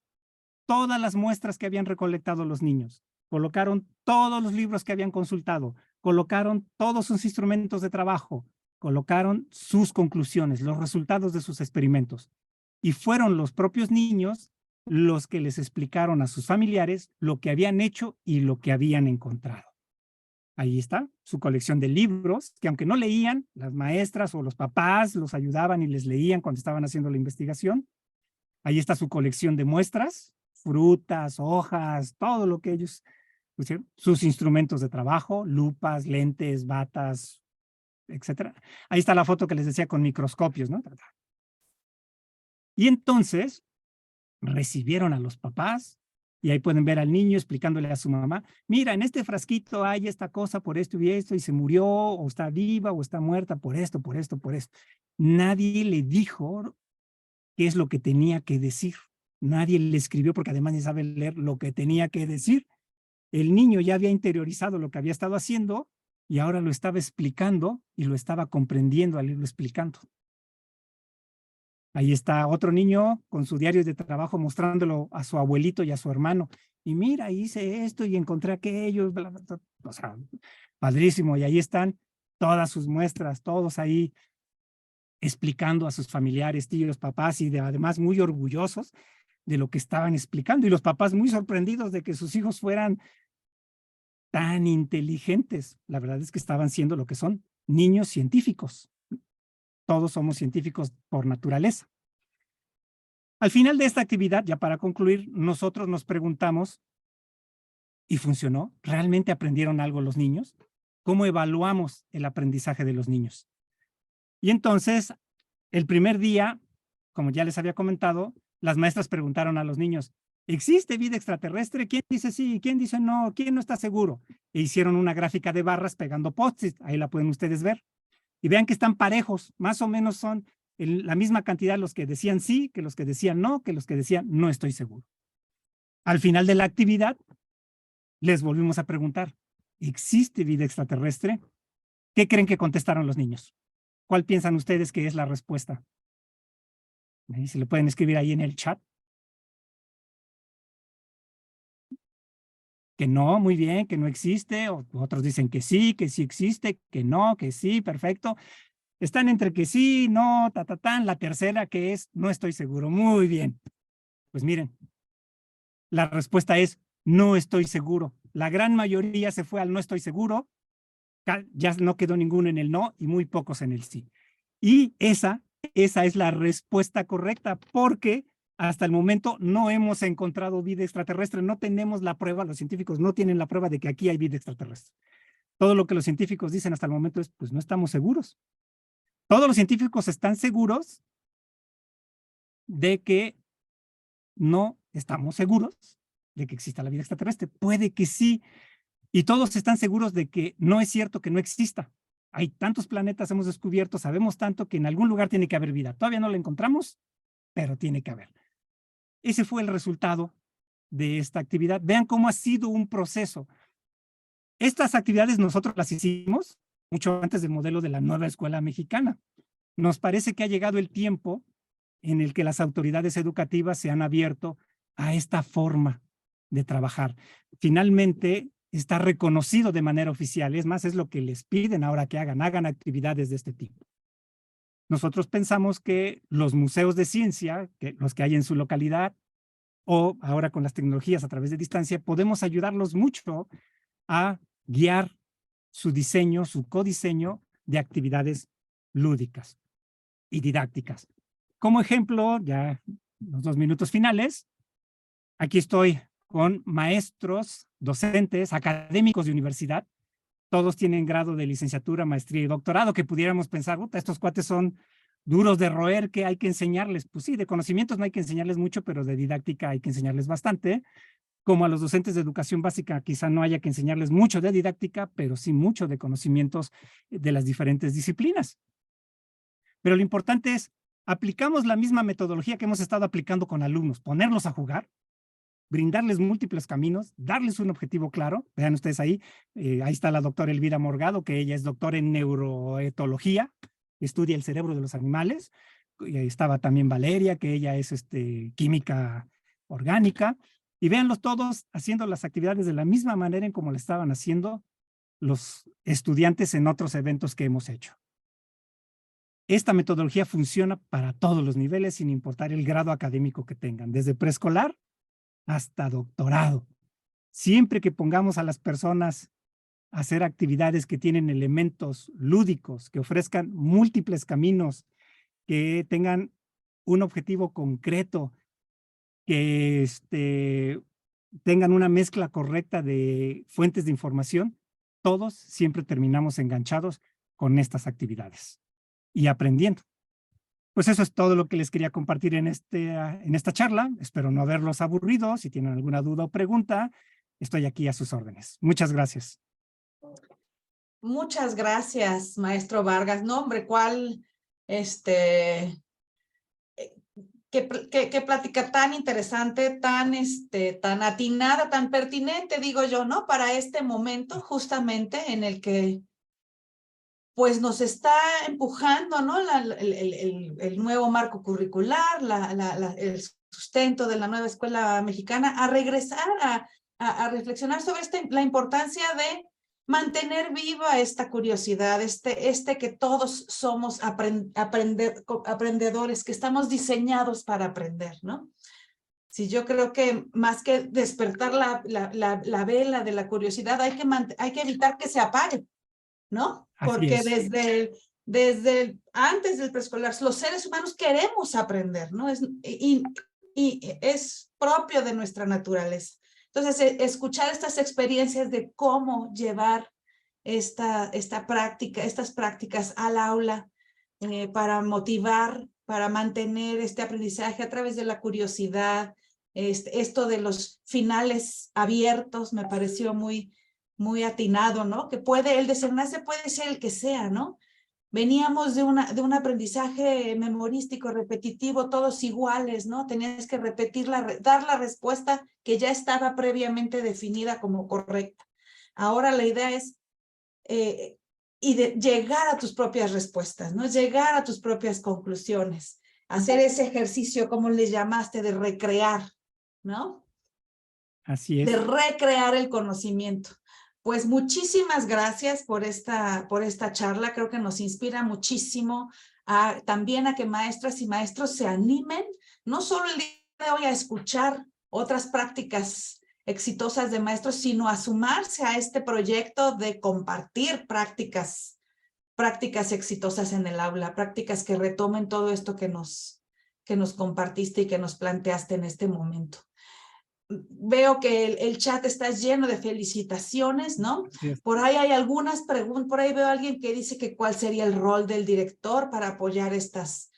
todas las muestras que habían recolectado los niños, colocaron todos los libros que habían consultado, colocaron todos sus instrumentos de trabajo, colocaron sus conclusiones, los resultados de sus experimentos. Y fueron los propios niños los que les explicaron a sus familiares lo que habían hecho y lo que habían encontrado. Ahí está su colección de libros, que aunque no leían, las maestras o los papás los ayudaban y les leían cuando estaban haciendo la investigación. Ahí está su colección de muestras, frutas, hojas, todo lo que ellos pusieron, sus instrumentos de trabajo, lupas, lentes, batas, etcétera. Ahí está la foto que les decía con microscopios, ¿no? Y entonces recibieron a los papás y ahí pueden ver al niño explicándole a su mamá, mira, en este frasquito hay esta cosa por esto y se murió, o está viva, o está muerta por esto, por esto, por esto. Nadie le dijo qué es lo que tenía que decir. Nadie le escribió porque además ni sabe leer lo que tenía que decir. El niño ya había interiorizado lo que había estado haciendo y ahora lo estaba explicando y lo estaba comprendiendo al irlo explicando. Ahí está otro niño con su diario de trabajo mostrándolo a su abuelito y a su hermano. Y mira, hice esto y encontré aquello. Bla, bla, bla. O sea, padrísimo. Y ahí están todas sus muestras, todos ahí explicando a sus familiares, tíos, papás y además muy orgullosos de lo que estaban explicando. Y los papás muy sorprendidos de que sus hijos fueran tan inteligentes. La verdad es que estaban siendo lo que son niños científicos. Todos somos científicos por naturaleza. Al final de esta actividad, ya para concluir, nosotros nos preguntamos, ¿y funcionó? ¿Realmente aprendieron algo los niños? ¿Cómo evaluamos el aprendizaje de los niños? Y entonces, el primer día, como ya les había comentado, las maestras preguntaron a los niños, ¿existe vida extraterrestre? ¿Quién dice sí? ¿Quién dice no? ¿Quién no está seguro? E hicieron una gráfica de barras pegando post-it, ahí la pueden ustedes ver. Y vean que están parejos, más o menos son la misma cantidad los que decían sí, que los que decían no, que los que decían no estoy seguro. Al final de la actividad, les volvimos a preguntar, ¿existe vida extraterrestre? ¿Qué creen que contestaron los niños? ¿Cuál piensan ustedes que es la respuesta? Se le pueden escribir ahí en el chat. que no, muy bien, que no existe, o otros dicen que sí existe, que no, que sí, perfecto. Están entre que sí, no, la tercera que es no estoy seguro. Muy bien. Pues miren, la respuesta es no estoy seguro. La gran mayoría se fue al no estoy seguro, ya no quedó ninguno en el no y muy pocos en el sí. Y esa es la respuesta correcta, porque hasta el momento no hemos encontrado vida extraterrestre, no tenemos la prueba, los científicos no tienen la prueba de que aquí hay vida extraterrestre. Todo lo que los científicos dicen hasta el momento es, pues no estamos seguros. Todos los científicos están seguros de que no estamos seguros de que exista la vida extraterrestre. Puede que sí, y todos están seguros de que no es cierto que no exista. Hay tantos planetas, hemos descubierto, sabemos tanto que en algún lugar tiene que haber vida. Todavía no la encontramos, pero tiene que haber. Ese fue el resultado de esta actividad. Vean cómo ha sido un proceso. Estas actividades nosotros las hicimos mucho antes del modelo de la nueva escuela mexicana. Nos parece que ha llegado el tiempo en el que las autoridades educativas se han abierto a esta forma de trabajar. Finalmente, está reconocido de manera oficial. Es más, es lo que les piden ahora que hagan actividades de este tipo. Nosotros pensamos que los museos de ciencia, los que hay en su localidad, o ahora con las tecnologías a través de distancia, podemos ayudarlos mucho a guiar su diseño, su codiseño de actividades lúdicas y didácticas. Como ejemplo, ya los 2 minutos finales, aquí estoy con maestros, docentes, académicos de universidad. Todos tienen grado de licenciatura, maestría y doctorado, que pudiéramos pensar, estos cuates son duros de roer, que hay que enseñarles. Pues sí, de conocimientos no hay que enseñarles mucho, pero de didáctica hay que enseñarles bastante. Como a los docentes de educación básica, quizá no haya que enseñarles mucho de didáctica, pero sí mucho de conocimientos de las diferentes disciplinas. Pero lo importante es, aplicamos la misma metodología que hemos estado aplicando con alumnos, ponerlos a jugar, brindarles múltiples caminos, darles un objetivo claro. Vean ustedes ahí, ahí está la doctora Elvira Morgado, que ella es doctora en neuroetología, estudia el cerebro de los animales. Estaba también Valeria, que ella es química orgánica. Y véanlos todos haciendo las actividades de la misma manera en como lo estaban haciendo los estudiantes en otros eventos que hemos hecho. Esta metodología funciona para todos los niveles, sin importar el grado académico que tengan, desde preescolar hasta doctorado. Siempre que pongamos a las personas a hacer actividades que tienen elementos lúdicos, que ofrezcan múltiples caminos, que tengan un objetivo concreto, que tengan una mezcla correcta de fuentes de información, todos siempre terminamos enganchados con estas actividades y aprendiendo. Pues eso es todo lo que les quería compartir en esta charla. Espero no haberlos aburrido. Si tienen alguna duda o pregunta, estoy aquí a sus órdenes. Muchas gracias. Muchas gracias, maestro Vargas. No, hombre, cuál, qué plática tan interesante, tan atinada, tan pertinente, digo yo, ¿no? Para este momento justamente en el que pues nos está empujando, ¿no? El nuevo marco curricular, el sustento de la nueva escuela mexicana, a regresar a reflexionar sobre la importancia de mantener viva esta curiosidad, que todos somos aprendedores, que estamos diseñados para aprender, ¿no? Sí, yo creo que más que despertar la vela de la curiosidad, hay que evitar que se apague, ¿no? Porque desde antes del preescolar, los seres humanos queremos aprender, ¿no? Y es propio de nuestra naturaleza. Entonces, escuchar estas experiencias de cómo llevar estas prácticas al aula para motivar, para mantener este aprendizaje a través de la curiosidad, esto de los finales abiertos me pareció muy atinado, ¿no? Que el desenlace puede ser el que sea, ¿no? Veníamos de un aprendizaje memorístico, repetitivo, todos iguales, ¿no? Tenías que dar la respuesta que ya estaba previamente definida como correcta. Ahora la idea es llegar a tus propias respuestas, ¿no? Llegar a tus propias conclusiones, hacer ese ejercicio, como le llamaste, de recrear, ¿no? Así de es. recrear el conocimiento. Pues muchísimas gracias por esta charla. Creo que nos inspira muchísimo también a que maestras y maestros se animen, no solo el día de hoy a escuchar otras prácticas exitosas de maestros, sino a sumarse a este proyecto de compartir prácticas exitosas en el aula, prácticas que retomen todo esto que nos compartiste y que nos planteaste en este momento. Veo que el chat está lleno de felicitaciones, ¿no? Por ahí hay algunas preguntas, por ahí veo a alguien que dice que cuál sería el rol del director para apoyar estas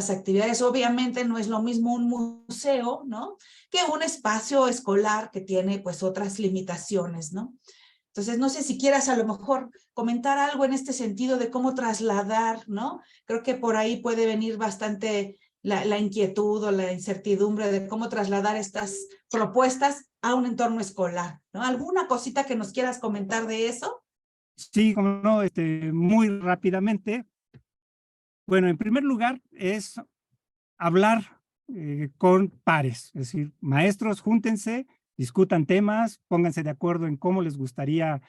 actividades. Obviamente no es lo mismo un museo, ¿no? Que un espacio escolar que tiene pues otras limitaciones, ¿no? Entonces, no sé si quieras a lo mejor comentar algo en este sentido de cómo trasladar, ¿no? Creo que por ahí puede venir bastante la inquietud o la incertidumbre de cómo trasladar estas propuestas a un entorno escolar, ¿no? ¿Alguna cosita que nos quieras comentar de eso? Sí, como no, muy rápidamente. Bueno, en primer lugar es hablar con pares, es decir, maestros, júntense, discutan temas, pónganse de acuerdo en cómo les gustaría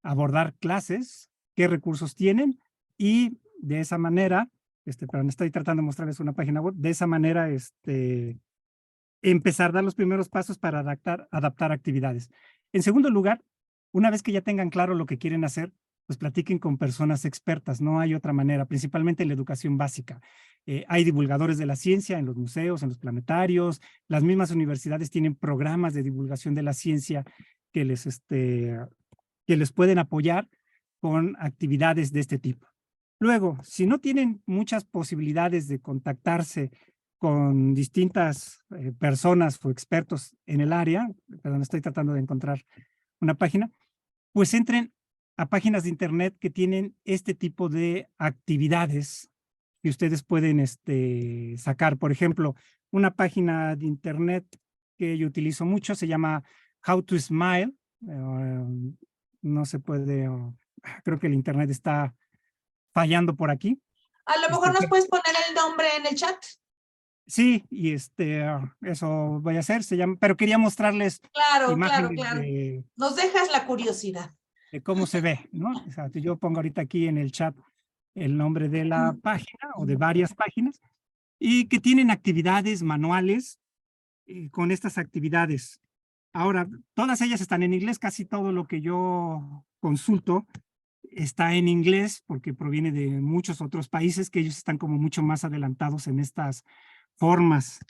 abordar clases, qué recursos tienen y de esa manera, pero me estoy tratando de mostrarles una página web, de esa manera, empezar a dar los primeros pasos para adaptar actividades. En segundo lugar, una vez que ya tengan claro lo que quieren hacer, pues platiquen con personas expertas, no hay otra manera, principalmente en la educación básica. Hay divulgadores de la ciencia en los museos, en los planetarios, las mismas universidades tienen programas de divulgación de la ciencia que les pueden apoyar con actividades de este tipo. Luego, si no tienen muchas posibilidades de contactarse con distintas personas o expertos en el área, perdón, estoy tratando de encontrar una página, pues entren a páginas de internet que tienen este tipo de actividades que ustedes pueden sacar. Por ejemplo, una página de internet que yo utilizo mucho se llama How to Smile. No se puede, creo que el internet está fallando por aquí. A lo mejor nos puedes poner el nombre en el chat. Sí, y eso voy a hacer, se llama, pero quería mostrarles imágenes Claro. Nos dejas la curiosidad. de cómo se ve, ¿no? O sea, yo pongo ahorita aquí en el chat el nombre de la página o de varias páginas y que tienen actividades manuales con estas actividades. Ahora, todas ellas están en inglés, casi todo lo que yo consulto está en inglés porque proviene de muchos otros países que ellos están como mucho más adelantados en estas formas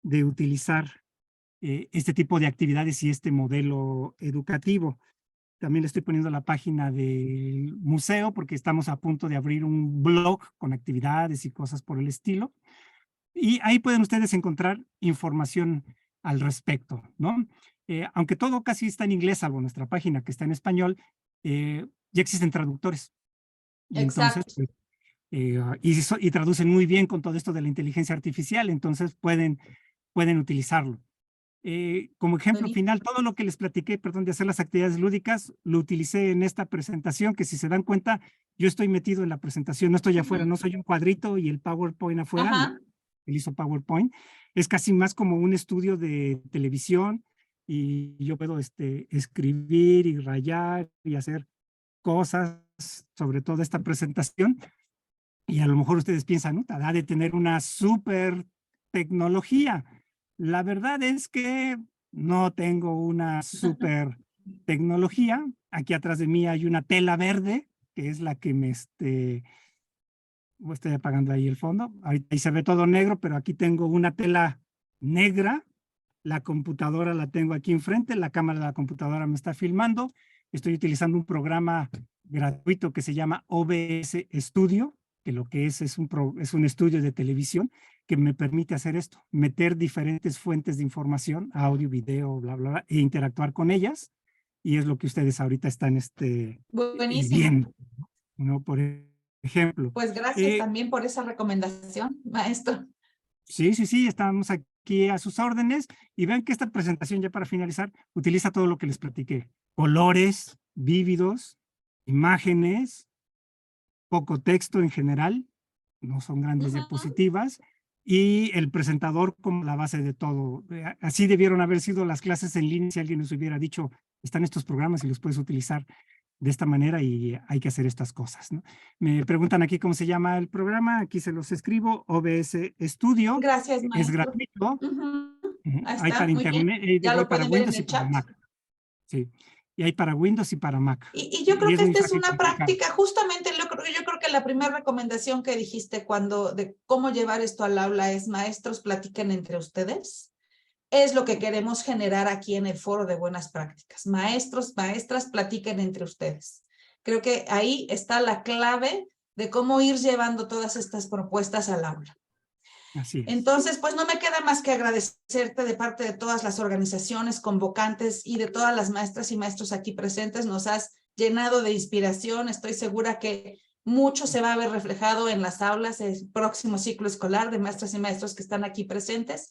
de utilizar este tipo de actividades y este modelo educativo. También le estoy poniendo la página del museo porque estamos a punto de abrir un blog con actividades y cosas por el estilo. Y ahí pueden ustedes encontrar información al respecto, ¿no? Aunque todo casi está en inglés, salvo nuestra página que está en español, ya existen traductores. Y entonces, Exacto. y traducen muy bien con todo esto de la inteligencia artificial, entonces pueden utilizarlo. Como ejemplo final, todo lo que les platiqué, perdón, de hacer las actividades lúdicas, lo utilicé en esta presentación, que si se dan cuenta, yo estoy metido en la presentación, no estoy afuera, no soy un cuadrito y el PowerPoint afuera, no, utilizo PowerPoint, es casi más como un estudio de televisión y yo puedo escribir y rayar y hacer cosas sobre toda esta presentación y a lo mejor ustedes piensan, ¿no? Ha de tener una súper tecnología. La verdad es que no tengo una súper tecnología. Aquí atrás de mí hay una tela verde, que es la que me estoy apagando ahí el fondo. Ahí se ve todo negro, pero aquí tengo una tela negra. La computadora la tengo aquí enfrente, la cámara de la computadora me está filmando. Estoy utilizando un programa gratuito que se llama OBS Studio, que lo que es un estudio de televisión que me permite hacer esto, meter diferentes fuentes de información, audio, video, bla, bla, bla, e interactuar con ellas. Y es lo que ustedes ahorita están viendo, ¿no? Por ejemplo. Pues gracias también por esa recomendación, maestro. Sí, estamos aquí a sus órdenes y vean que esta presentación, ya para finalizar, utiliza todo lo que les platiqué. Colores vívidos, imágenes, poco texto en general, no son grandes diapositivas, y el presentador como la base de todo. Así debieron haber sido las clases en línea si alguien nos hubiera dicho, están estos programas y los puedes utilizar de esta manera y hay que hacer estas cosas, ¿no? Me preguntan aquí cómo se llama el programa, aquí se los escribo, OBS Studio, Gracias, es maestro. gratuito, Ujú. Ahí hay está, para muy bien. internet, Ya hay lo para pueden ver en Windows y el para chat. Mac, sí, y hay para Windows y para Mac, Y yo y creo es que muy esta es fácil una de manejar. práctica, justamente yo creo que la primera recomendación que dijiste de cómo llevar esto al aula es maestros platiquen entre ustedes. Es lo que queremos generar aquí en el foro de buenas prácticas. Maestros, maestras, platiquen entre ustedes. Creo que ahí está la clave de cómo ir llevando todas estas propuestas al aula. Así es. Entonces, pues no me queda más que agradecerte de parte de todas las organizaciones convocantes y de todas las maestras y maestros aquí presentes. Nos has llenado de inspiración. Estoy segura que mucho se va a ver reflejado en las aulas del próximo ciclo escolar de maestras y maestros que están aquí presentes.